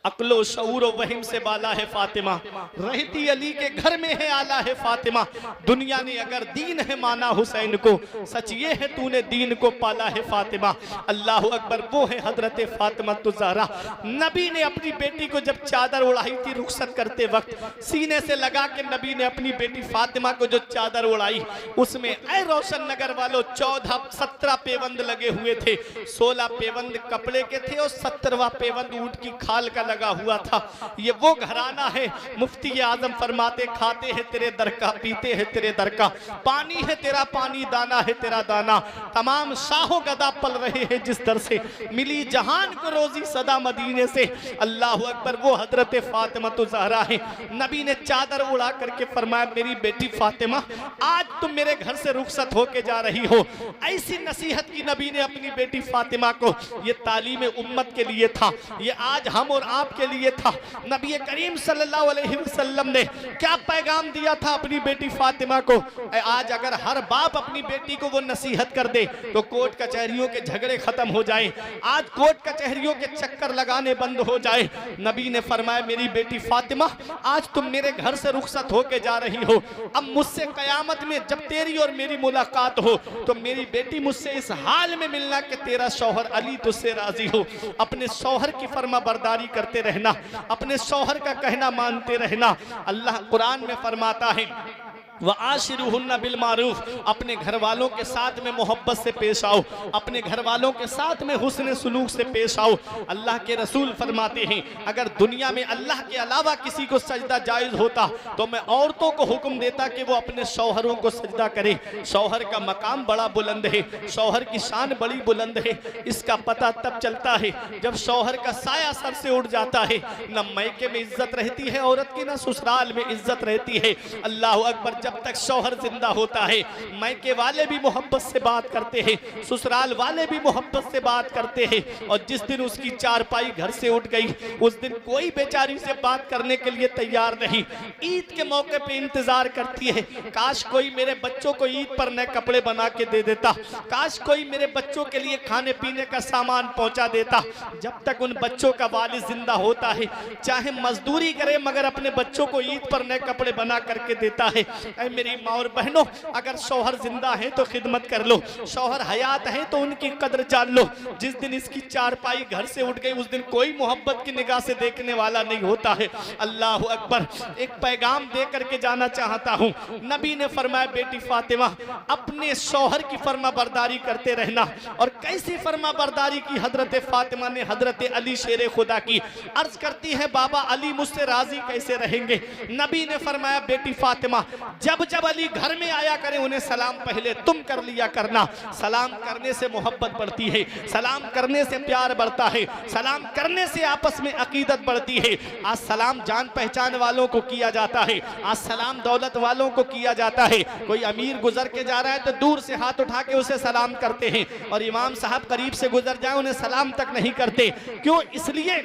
अक्लो शऊर वहीम से बाला है फातिमा, रहती अली के घर में है आला है फातिमा। दुनिया ने अगर दीन है माना हुसैन को, सच ये है तूने दीन को पाला है फातिमा। अल्लाह अकबर। वो है हजरत फातिमा तो ज़हरा। नबी ने अपनी बेटी को जब चादर उड़ाई थी रुखसत करते वक्त सीने से लगा के नबी ने अपनी बेटी फातिमा को जो चादर उड़ाई उसमें ऐ रोशन नगर वालों 17 पेवंद लगे हुए थे। 16 पेवंद कपड़े के थे और 17वां पेवंद ऊंट की खाल का लगा हुआ था। ये वो घराना है, मुफ्ती आजम फरमाते खाते हैं तेरे दर का, पीते हैं तेरे दर का, पानी है तेरा पानी, दाना है तेरा दाना। तमाम शाहो गदा पल रहे हैं जिस दर से, मिली जहान को रोजी सदा मदीने से। अल्लाह अकबर। वो हजरत फातिमा तो ज़हरा है। नबी ने चादर उड़ा करके फरमाया मेरी बेटी फातिमा आज तुम मेरे घर से रुखसत होके जा रही हो। ऐसी नसीहत की नबी ने अपनी बेटी फातिमा को। ये तालीम उम्मत के लिए था, ये आज हम और आपके लिए था। नबी करीम सल्लल्लाहु अलैहि वसल्लम ने क्या पैगाम दिया था अपनी बेटी फातिमा को। आज अगर हर बाप अपनी बेटी को वो नसीहत कर दे तो कोर्ट कचहरियों के झगड़े खत्म हो जाए, आज कोर्ट कचहरियों के चक्कर लगाने बंद हो जाए। नबी ने फरमाया मेरी बेटी फातिमा आज तुम मेरे घर से रुखसत होके जा रही हो, अब मुझसे कयामत में जब तेरी और मेरी मुलाकात हो तो मेरी बेटी मुझसे इस हाल में मिलना कि तेरा शौहर अली तुझसे राजी हो। अपने शौहर की फर्मा बरदारी करते रहना, अपने शौहर का कहना मानते रहना। अल्लाह कुरान में फरमाता है वआशिरुहुन्ना बिल मारूफ, अपने घर वालों के साथ में मोहब्बत से पेश आओ, अपने घर वालों के साथ में हुस्न सुलूक से पेश आओ। अल्लाह के रसूल फरमाते हैं अगर दुनिया में अल्लाह के अलावा किसी को सजदा जायज होता तो मैं औरतों को हुक्म देता कि वो अपने शौहरों को सजदा करे। शौहर का मकाम बड़ा बुलंद है, शौहर की शान बड़ी बुलंद है। इसका पता तब चलता है जब शौहर का साया सर से उड़ जाता है। न मैके में इज्जत रहती है औरत की, न ससुराल में इज्जत रहती है। अल्लाह अकबर। जब तक शौहर जिंदा होता है मैके वाले भी मोहब्बत से बात करते हैं, ससुराल वाले भी मोहब्बत से बात करते हैं। और जिस दिन उसकी चारपाई घर से उठ गई उस दिन कोई बेचारी से बात करने के लिए तैयार नहीं। ईद के मौके पे इंतजार करती है, काश कोई मेरे बच्चों को ईद पर नए कपड़े बना के दे देता, काश कोई मेरे बच्चों के लिए खाने पीने का सामान पहुंचा देता। जब तक उन बच्चों का वालिद जिंदा होता है चाहे मजदूरी करे मगर अपने बच्चों को ईद पर नए कपड़े बना करके देता है। ऐ मेरी माँ और बहनों, अगर शौहर जिंदा है तो खिदमत कर लो, शौहर हयात है तो उनकी कदर जान लो। जिस दिन इसकी चारपाई घर से उठ गई उस दिन कोई मोहब्बत की निगाह से देखने वाला नहीं होता है। अल्लाह अकबर। एक पैगाम दे करके जाना चाहता हूँ। नबी ने फरमाया, बेटी फातिमा अपने शौहर की फर्मा बरदारी करते रहना। और कैसी फर्मा बरदारी की हजरत फातिमा ने हजरत अली शेर खुदा की। अर्ज करती है, बाबा अली मुझसे राजी कैसे रहेंगे? नबी ने फरमाया, बेटी फातिमा जब जब अली घर में आया करें उन्हें सलाम पहले तुम कर लिया करना। सलाम करने से मोहब्बत बढ़ती है, सलाम करने से प्यार बढ़ता है, सलाम करने से आपस में अकीदत बढ़ती है। आज सलाम जान पहचान वालों को किया जाता है, आज सलाम दौलत वालों को किया जाता है। कोई अमीर गुजर के जा रहा है तो दूर से हाथ उठा के उसे सलाम करते हैं, और इमाम साहब करीब से गुजर जाए उन्हें सलाम तक नहीं करते। क्यों? इसलिए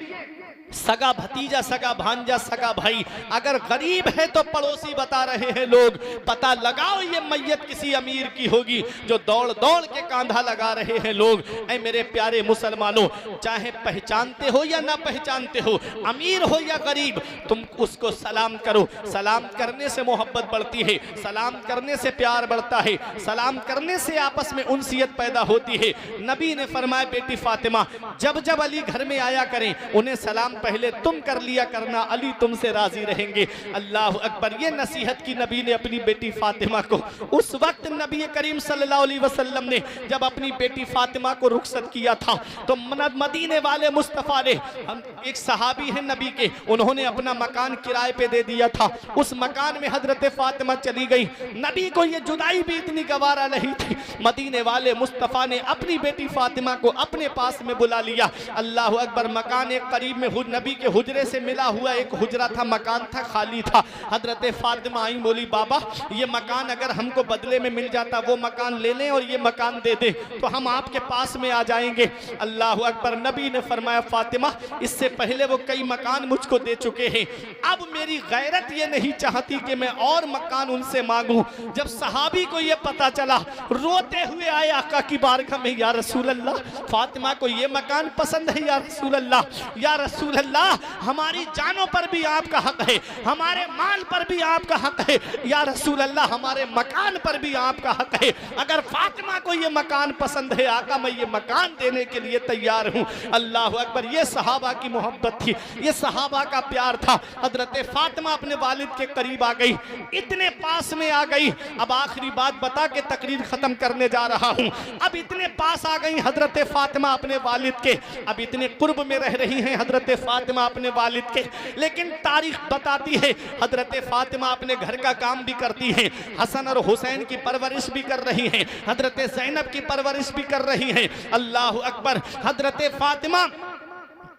सगा भतीजा, सगा भांजा, सगा भाई अगर गरीब है तो पड़ोसी बता रहे हैं लोग, पता लगाओ ये मैयत किसी अमीर की होगी, जो दौड़ दौड़ के कांधा लगा रहे हैं लोग। ऐ मेरे प्यारे मुसलमानों, चाहे पहचानते हो या ना पहचानते हो, अमीर हो या गरीब, तुम उसको सलाम करो। सलाम करने से मोहब्बत बढ़ती है, सलाम करने से प्यार बढ़ता है, सलाम करने से आपस में उनसियत पैदा होती है। नबी ने फरमाया, बेटी फातिमा जब जब अली घर में आया करें उन्हें सलाम पहले तुम कर लिया करना, अली तुमसे राजी रहेंगे। अल्लाह अकबर। ये नसीहत की नबी ने अपनी बेटी फातिमा को। उस वक्त नबी करीम सल्लल्लाहु अलैहि वसल्लम ने जब अपनी बेटी फातिमा को रुखसत किया था तो मदीने वाले मुस्तफ़ा ने, हम एक सहाबी हैं नबी के, उन्होंने अपना मकान किराए पे दे दिया था। उस मकान में हजरत फातिमा चली गई। नबी को ये जुदाई भी इतनी गवारा नहीं थी। मदीने वाले मुस्तफ़ा ने अपनी बेटी फातिमा को अपने पास में बुला लिया। अल्लाह अकबर। मकान एक करीब में नबी के हुजरे से मिला हुआ एक हुजरा था, मकान था, खाली था। हजरत फातिमा आई, बोली बाबा ये मकान अगर हमको बदले में मिल जाता, वो मकान ले लें और ये मकान दे दे तो हम आपके पास में आ जाएंगे। अल्लाह अकबर। नबी ने फरमाया, फातिमा इससे पहले वो कई मकान मुझको दे चुके हैं, अब मेरी गैरत ये नहीं चाहती कि मैं और मकान उनसे मांगूं। जब सहाबी को ये पता चला, रोते हुए आए आका की बारगाह में, या रसूल अल्लाह फातिमा को ये मकान पसंद है, या रसूल अल्लाह, या रसूल अल्लाह हमारी जानों पर भी आपका हक है, हमारे माल पर भी आपका हक है, या रसूल अल्लाह हमारे मकान पर भी आपका हक है। अगर फातिमा को ये मकान पसंद है आका, मैं ये मकान देने के लिए तैयार हूँ। अल्लाह अकबर। ये सहाबा की मोहब्बत थी, ये सहाबा का प्यार था। हजरत फातिमा अपने वालिद के करीब आ गई, इतने पास में आ गई। अब आखिरी बात बता के तकरीर खत्म करने जा रहा हूँ। अब इतने पास आ गई हजरत फातिमा अपने वालिद के, अब इतने कुर्ब में रह रही हैं हजरत फातिमा अपने वालिद के। लेकिन तारीख बताती है हजरत फातिमा अपने घर का काम भी करती हैं, हसन और हुसैन की परवरिश भी कर रही हैं, हजरत ज़ैनब की परवरिश भी कर रही हैं। अल्लाह अकबर। हजरत फातिमा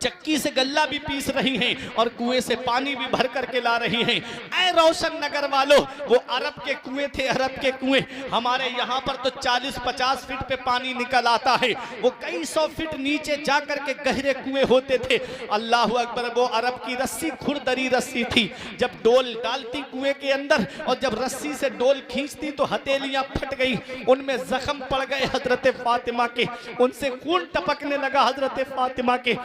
चक्की से गल्ला भी पीस रही हैं और कुएं से पानी भी भर करके ला रही हैं। ऐ रोशन नगर वालों, वो अरब के कुएं थे, अरब के कुएं। हमारे यहाँ पर तो 40-50 फीट पे पानी निकल आता है, वो कई 100 फीट नीचे जा करके गहरे कुएं होते थे। अल्लाह अकबर। वो अरब की रस्सी खुरदरी रस्सी थी, जब डोल डालती कुएं के अंदर और जब रस्सी से डोल खींचती तो हथेलियां फट गई, उनमें जख्म पड़ गए हजरत फातिमा के, उनसे खून टपकने लगा हजरत फातिमा के।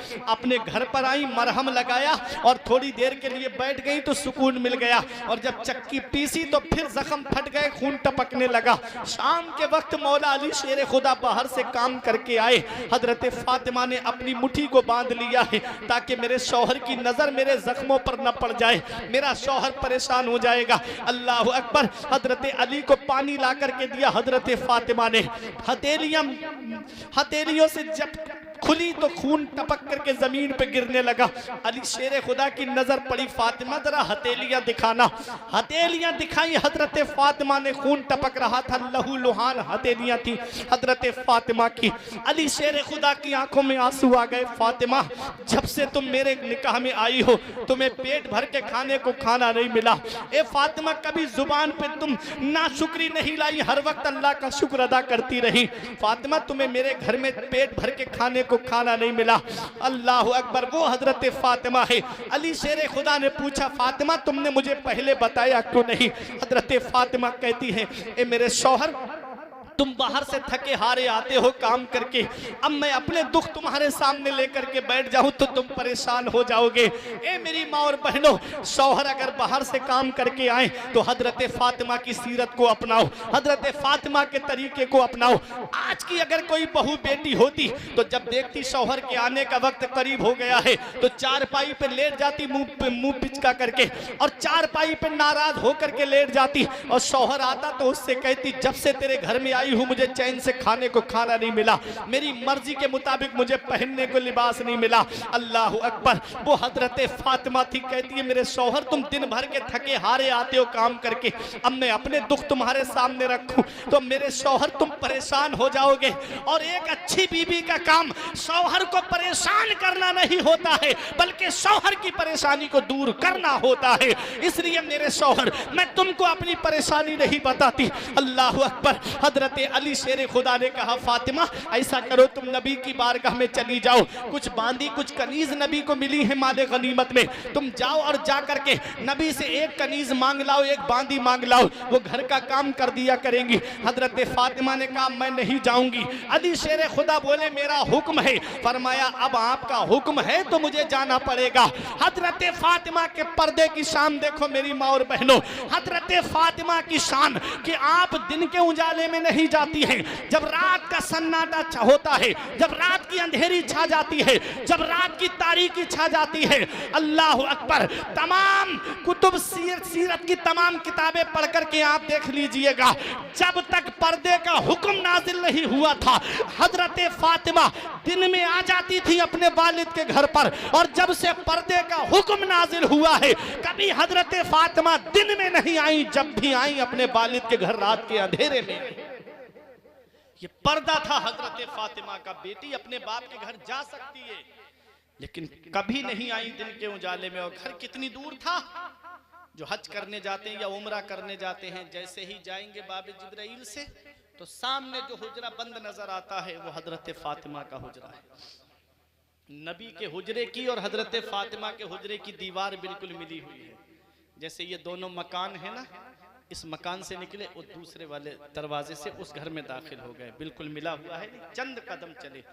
अपने घर पर आई, मरहम लगाया और थोड़ी देर के लिए बैठ गई तो सुकून मिल गया, और जब चक्की पीसी तो फिर जख्म फट गए, खून टपकने लगा। शाम के वक्त मौला अली शेर खुदा बाहर से काम करके आए। हजरत फातिमा ने अपनी मुट्ठी को बांध लिया है ताकि मेरे शौहर की नजर मेरे जख्मों पर न पड़ जाए, मेरा शौहर परेशान हो जाएगा। अल्लाह अकबर। हजरत अली को पानी ला करके दिया। हजरत फातिमा ने हथेलियों से जब खुली तो खून टपक करके जमीन पे गिरने लगा। अली शेर खुदा की नजर पड़ी, फातिमा जरा हथेलियां दिखाना। हथेलियां दिखाई हजरत फातिमा ने, खून टपक रहा था, लहू लुहान हथेलियां थी हजरत फातिमा की। अली शेर खुदा की आंखों में आंसू आ गए। फातिमा जब से तुम मेरे निकाह में आई हो तुम्हें पेट भर के खाने को खाना नहीं मिला। ए फातिमा कभी जुबान पे तुम नाशुक्री नहीं लाई, हर वक्त अल्लाह का शुक्र अदा करती रही। फातिमा तुम्हें मेरे घर में पेट भर के खाने को खाना नहीं मिला। अल्लाह अकबर। वो हजरत फातिमा है। अली शेर खुदा ने पूछा, फातिमा तुमने मुझे पहले बताया क्यों नहीं? हजरत फातिमा कहती है, ए मेरे शौहर तुम बाहर से थके हारे आते हो काम करके, अब मैं अपने दुख तुम्हारे सामने लेकर के बैठ जाऊं तो तुम परेशान हो जाओगे। ए मेरी माँ और बहनों, शौहर अगर बाहर से काम करके आए तो हजरत फातिमा की सीरत को अपनाओ, हजरत फातिमा के तरीके को अपनाओ। आज की अगर कोई बहू बेटी होती तो जब देखती शौहर के आने का वक्त करीब हो गया है तो चारपाई पे लेट जाती, मुंह पिचका करके, और चारपाई पे नाराज होकर के लेट जाती, और शौहर आता तो उससे कहती जब से तेरे घर में आई हूं मुझे चैन से खाने को खाना नहीं मिला, मेरी मर्जी के मुताबिक मुझे पहनने को लिबास नहीं मिला। अल्लाह अकबर। वो हजरत फातिमा थी, कहती है मेरे शौहर तुम दिन भर के थके हारे आते हो काम करके, अब मैं अपने दुख तुम्हारे सामने रखूं तो मेरे शौहर तुम परेशान हो जाओगे। और एक अच्छी बीबी का काम शौहर को परेशान करना नहीं होता है, बल्कि शौहर की परेशानी को दूर करना होता है। इसलिए मेरे शौहर, मैं तुमको अपनी परेशानी नहीं बताती। अल्लाह अकबर। हजरत अली शेर खुदा ने कहा फातिमा ऐसा करो तुम नबी की बारगाह में चली जाओ, कुछ बांदी कुछ कनीज नबी को मिली है माले गनीमत में, तुम जाओ और जा करके नबी से एक कनीज मांग लाओ, एक बांदी मांग लाओ, वो घर का काम कर दिया करेंगी। हजरत फातिमा ने कहा मैं नहीं जाऊंगी। अली शेर खुदा बोले मेरा हुक्म है। फरमाया अब आपका हुक्म है तो मुझे जाना पड़ेगा। हजरत फातिमा के पर्दे की शान देखो मेरी माँ और बहनों, हजरत फातिमा की शान कि आप दिन के उजाले में नहीं जाती हैं, जब रात का सन्नाटा होता है, जब रात की अंधेरी छा जाती है, जब रात की तारीकी छा जाती है। अल्लाह अकबर। तमाम कुतुब सीरत की तमाम किताबें पढ़ करके आप देख लीजिएगा, जब तक पर्दे का हुक्म नाजिल नहीं हुआ था हजरत फातिमा दिन में आ जाती थी अपने वालिद के घर पर, और जब से पर्दे का हुक्म नाजिल हुआ है कभी हजरत फातिमा दिन में नहीं आई, जब भी आई अपने वालिद के घर रात के अंधेरे में। ये पर्दा था हजरत फातिमा का, बेटी अपने बाप के घर जा सकती है लेकिन कभी नहीं आई दिन के उजाले में। और घर कितनी दूर था, जो हज करने जाते हैं या उम्रा करने जाते हैं जैसे ही जाएंगे बाब जिब्राइल से तो सामने जो हुजरा बंद नजर आता है वो हजरत फातिमा का हुजरा है। नबी के हुजरे की और हजरत फातिमा के हुजरे की दीवार बिल्कुल मिली हुई है। जैसे ये दोनों मकान है ना, इस मकान से निकले और दूसरे वाले दरवाजे से उस घर में दाखिल हो गए, बिल्कुल मिला हुआ है, चंद कदम चले।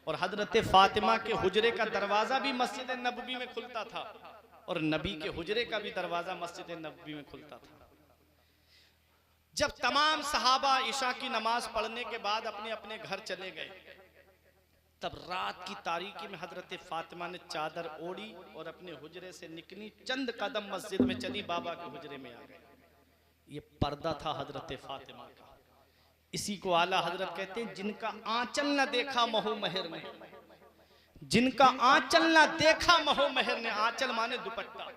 और हजरत फातिमा के हुजरे का दरवाजा भी मस्जिद नबवी में खुलता था और नबी के हुजरे का भी दरवाजा मस्जिद नबवी में खुलता था। जब तमाम सहाबा इशा की नमाज पढ़ने के बाद अपने अपने घर चले गए, तब रात की तारीकी में हजरत फातिमा ने चादर ओढ़ी और अपने हुजरे से निकली, चंद कदम मस्जिद में चली, बाबा के हुजरे में आ गए। ये पर्दा था हजरत फातिमा का। इसी को आला हजरत कहते हैं जिनका आंचल न देखा महो महर ने, जिनका आंचल न देखा महो महर ने, आंचल माने दुपट्टा,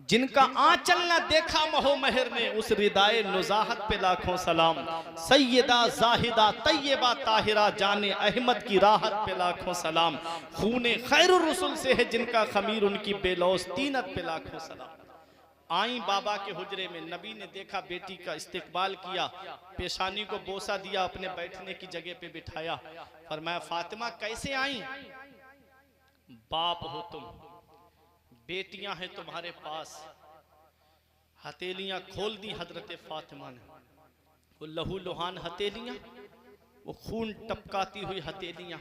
जिनका आंचल न देखा महो महर ने, उस रिदाए नुजाहत पे लाखों सलाम। सैयदा जाहिदा तैयबा ताहिरा जाने अहमद की राहत पे लाखों सलाम। खूने खैरुर रसूल से है जिनका खमीर उनकी बेलौस तीनत पे लाखों सलाम। आई बाबा के हुजरे में, नबी ने देखा, बेटी का इस्तकबाल किया, पेशानी को बोसा दिया, अपने बैठने की जगह पे बिठाया। फरमाया फातिमा कैसे आई? बाप हो तुम, बेटियां हैं तुम्हारे पास। हथेलियां खोल दी हजरत फातिमा ने, वो लहू लुहान हथेलियां, वो खून टपकाती हुई हथेलियां।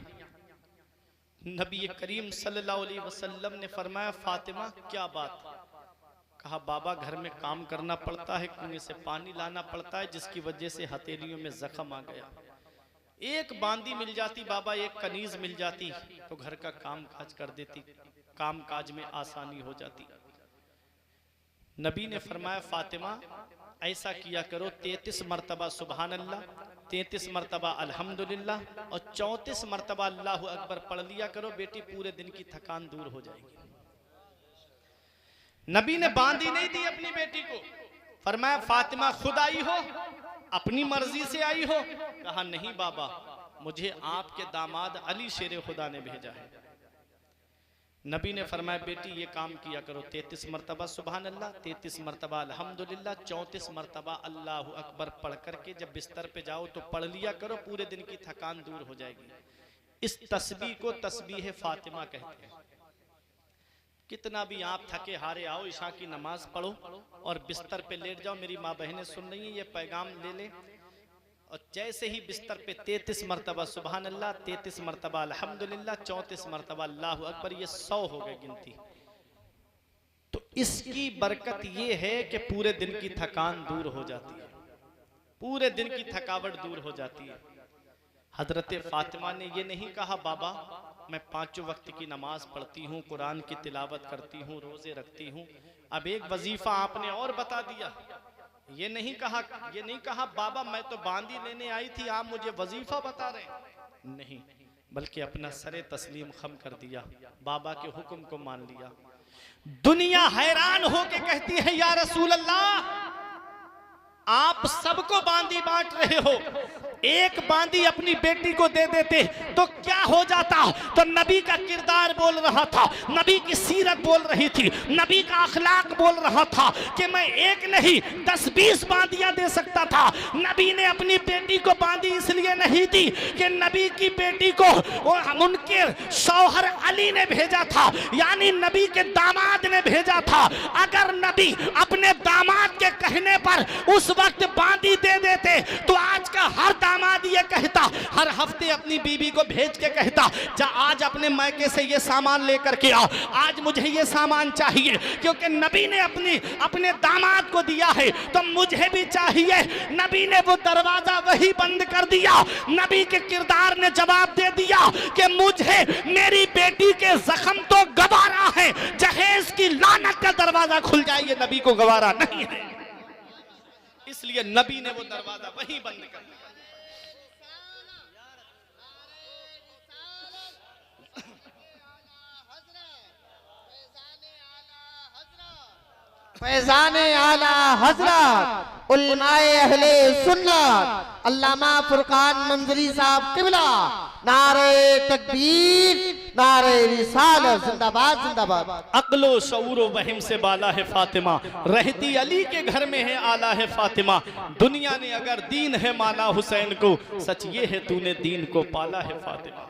नबी करीम सल्लल्लाहु अलैहि वसल्लम ने फरमाया फातिमा क्या बात? कहा बाबा घर में काम करना पड़ता है, कुएं से पानी लाना पड़ता है, जिसकी वजह से हथेलियों में जख्म आ गया। एक बांदी मिल जाती बाबा, एक कनीज मिल जाती तो घर का काम काज कर देती, काम काज में आसानी हो जाती। नबी ने फरमाया फातिमा ऐसा किया करो, 33 मरतबा सुबहान अल्लाह, 33 मरतबा अल्हम्दुलिल्लाह और 34 मरतबा अल्लाहु अकबर पढ़ लिया करो, बेटी पूरे दिन की थकान दूर हो जाएगी। नबी ने बांधी नहीं दी अपनी बेटी को। फरमाया फातिमा खुद आई हो, अपनी मर्जी से आई हो? कहा नहीं बाबा, मुझे आपके दामाद अली शेर खुदा ने भेजा है। नबी ने फरमाया बेटी ये काम किया करो, 33 मरतबा सुबहान अल्लाह, 33 मरतबा अल्हम्दुलिल्लाह, 34 मरतबा अल्लाहु अकबर पढ़ करके जब बिस्तर पे जाओ तो पढ़ लिया करो, पूरे दिन की थकान दूर हो जाएगी। इस तस्बीह को तस्बीह फातिमा कहते हैं। कितना भी आप थके हारे आओ, इशा की नमाज पढ़ो और बिस्तर पे लेट जाओ। मेरी माँ बहनें सुन रही हैं, ये पैगाम ले ले और जैसे ही बिस्तर पे 33 मरतबा सुबहान अल्लाह, 33 मरतबा अल्हम्दुलिल्लाह, 34 मरतबा अल्लाहु अकबर, ये 100 हो गए गिनती। तो इसकी बरकत ये है कि पूरे दिन की थकान दूर हो जाती है, पूरे दिन की थकावट दूर हो जाती है। हजरत फातिमा ने ये नहीं कहा बाबा मैं 5 वक्त की नमाज पढ़ती हूँ, कुरान की तिलावत करती हूँ, रोजे रखती हूँ, अब एक वजीफा आपने और बता दिया। ये नहीं कहा बाबा मैं तो बांदी लेने आई थी, आप मुझे वजीफा बता रहे। नहीं, बल्कि अपना सरे तस्लीम खम कर दिया, बाबा के हुक्म को मान लिया। दुनिया हैरान होके कहती है या रसूल अल्लाह आप सबको बांदी बांट रहे हो, एक बांदी अपनी बेटी को दे देते तो क्या हो जाता। तो नबी का किरदार बोल रहा था, नबी की सीरत बोल रही थी, नबी का अखलाक बोल रहा था कि मैं एक नहीं 10-20 बांदियां दे सकता था। नबी ने अपनी बेटी को बांदी इसलिए नहीं दी कि नबी की बेटी को उनके शौहर अली ने भेजा था, यानी नबी के दामाद ने भेजा था। अगर नबी अपने दामाद के कहने पर उस वक्त बांदी दे देते तो आज का हर दामाद ये कहता, हर हफ्ते अपनी बीबी को भेज के कहता जा आज अपने मायके से ये सामान लेकर के आओ, आज मुझे ये सामान चाहिए, क्योंकि नबी ने अपने दामाद को दिया है तो मुझे भी चाहिए। नबी ने वो दरवाजा वही बंद कर दिया, नबी के किरदार ने जवाब दे दिया कि मुझे मेरी बेटी के जख्म तो गवारा है, जहेज की लानत का दरवाजा खुल जाए ये नबी को गवारा नहीं है, इसलिए नबी ने वो दरवाजा वही बंद कर दिया। फैज़ाने आला हज़रत उलमाए अहले सुन्नत अल्लामा फुरकान मंजरी साहब किबला, नारे तकबीर, नारे रिसालत, जिंदाबाद जिंदाबाद। अक्लो शऊरो वहिम से बाला है फातिमा, रहती अली के घर में है आला है फातिमा। दुनिया ने अगर दीन है माना हुसैन को, सच ये है तूने दीन को पाला है फातिमा,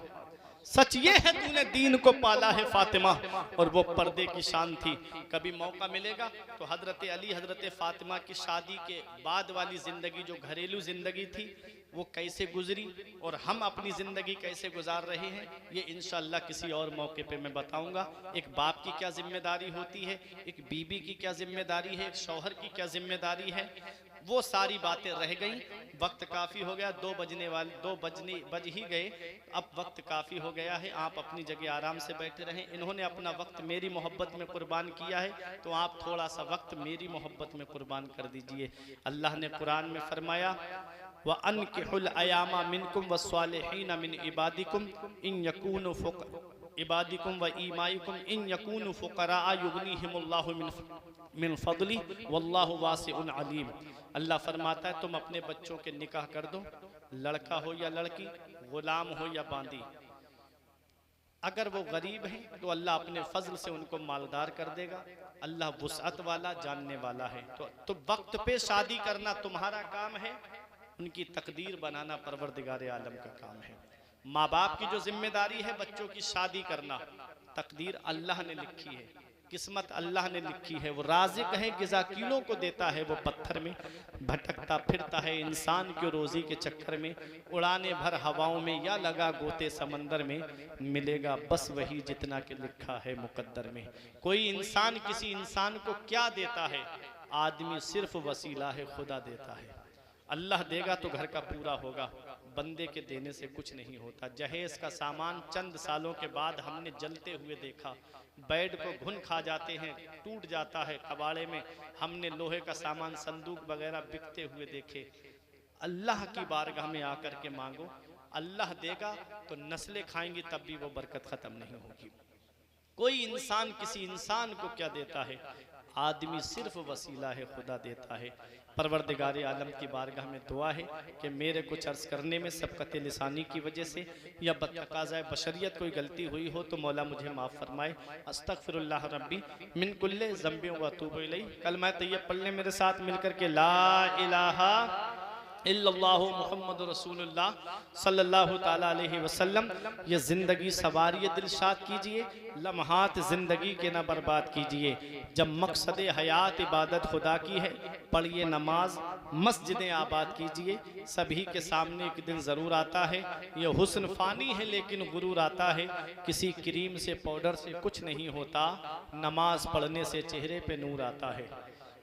सच ये है तूने दीन को पाला है फातिमा। और वो पर्दे की शान थी। कभी मौका मिलेगा तो हजरत अली हजरत फातिमा की शादी के बाद वाली जिंदगी, जो घरेलू जिंदगी थी, वो कैसे गुजरी और हम अपनी जिंदगी कैसे गुजार रहे हैं, ये इंशाअल्लाह किसी और मौके पे मैं बताऊंगा। एक बाप की क्या जिम्मेदारी होती है, एक बीबी की क्या जिम्मेदारी है, एक शौहर की क्या जिम्मेदारी है, वो सारी बातें रह गई। वक्त काफ़ी हो गया, 2 बज ही गए, अब वक्त काफ़ी हो गया है। आप अपनी जगह आराम से बैठे रहें। इन्होंने अपना वक्त मेरी मोहब्बत में कुर्बान किया है, तो आप थोड़ा सा वक्त मेरी मोहब्बत में कुर्बान कर दीजिए। अल्लाह ने कुरान में फरमाया व अनकिहुल अयामा मिनकुम वस्सालिहीन मिन इबादिकुम इन यकूनु इबादिकुम व ईमाइकुम इन यकूनु फुकरा युगनीहिमुल्लाहु मिन फदली वल्लाहु वासिउन अलीम। अल्लाह फरमाता है तुम अपने बच्चों के निकाह कर दो, लड़का हो या लड़की, गुलाम हो या बांदी। अगर वो गरीब हैं तो अल्लाह अपने फजल से उनको मालदार कर देगा। अल्लाह वुसअत वाला, जानने वाला है। तो वक्त पे शादी करना तुम्हारा काम है, उनकी तकदीर बनाना परवरदिगार आलम का काम है। माँ बाप की जो जिम्मेदारी है बच्चों की शादी करना, तकदीर अल्लाह ने लिखी है, किस्मत अल्लाह ने लिखी है। वो राज़िक है, गिज़ा कीलों को देता है, वो पत्थर में भटकता फिरता है इंसान की रोज़ी के चक्कर में, उड़ाने भर हवाओं में या लगा गोते समंदर में, मिलेगा बस वही जितना कि लिखा है मुकद्दर में। कोई इंसान किसी इंसान को क्या देता है, आदमी सिर्फ वसीला है, खुदा देता है। अल्लाह देगा तो घर का पूरा होगा, बंदे के देने से कुछ नहीं होता। जहेज का सामान चंद सालों के बाद हमने जलते हुए देखा, बेड को घुन खा जाते हैं, टूट जाता है कबाड़े में। हमने लोहे का सामान, संदूक वगैरह बिकते हुए देखे। अल्लाह की बारगाह में आकर के मांगो, अल्लाह देगा तो नस्लें खाएंगी, तब भी वो बरकत ख़त्म नहीं होगी। कोई इंसान किसी इंसान को क्या देता है, आदमी सिर्फ वसीला है, खुदा देता है। परवरदिगार आलम की बारगाह में दुआ है कि मेरे कुछ अर्ज़ करने में सबकत लिसानी की वजह से या बतकाज़ाए बशरियत कोई गलती हुई हो तो मौला मुझे माफ़ फरमाए। अस्तगफिरुल्लाह रब्बी मिन कुल्ले ज़ंबि व अतूबु इलैह। कलमा तय्यब पढ़ लें मेरे साथ मिलकर के, ला इलाहा इल्लल्लाहु मुहम्मद रसूलुल्लाह सल्लल्लाहु ताला अलैहि वसल्लम। ये ज़िंदगी सवारिए दिलशाद कीजिए, लम्हात ज़िंदगी के ना बर्बाद कीजिए। जब मकसद हयात इबादत खुदा की है, पढ़िए नमाज, मस्जिदें आबाद कीजिए। सभी के सामने एक दिन ज़रूर आता है, ये हुस्न फ़ानी है लेकिन गुरूर आता है। किसी क्रीम से पाउडर से कुछ नहीं होता, नमाज पढ़ने से चेहरे पे नूर आता है।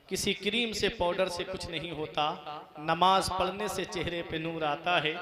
किसी क्रीम से पाउडर से कुछ नहीं होता, नमाज पढ़ने से चेहरे पे नूर आता है।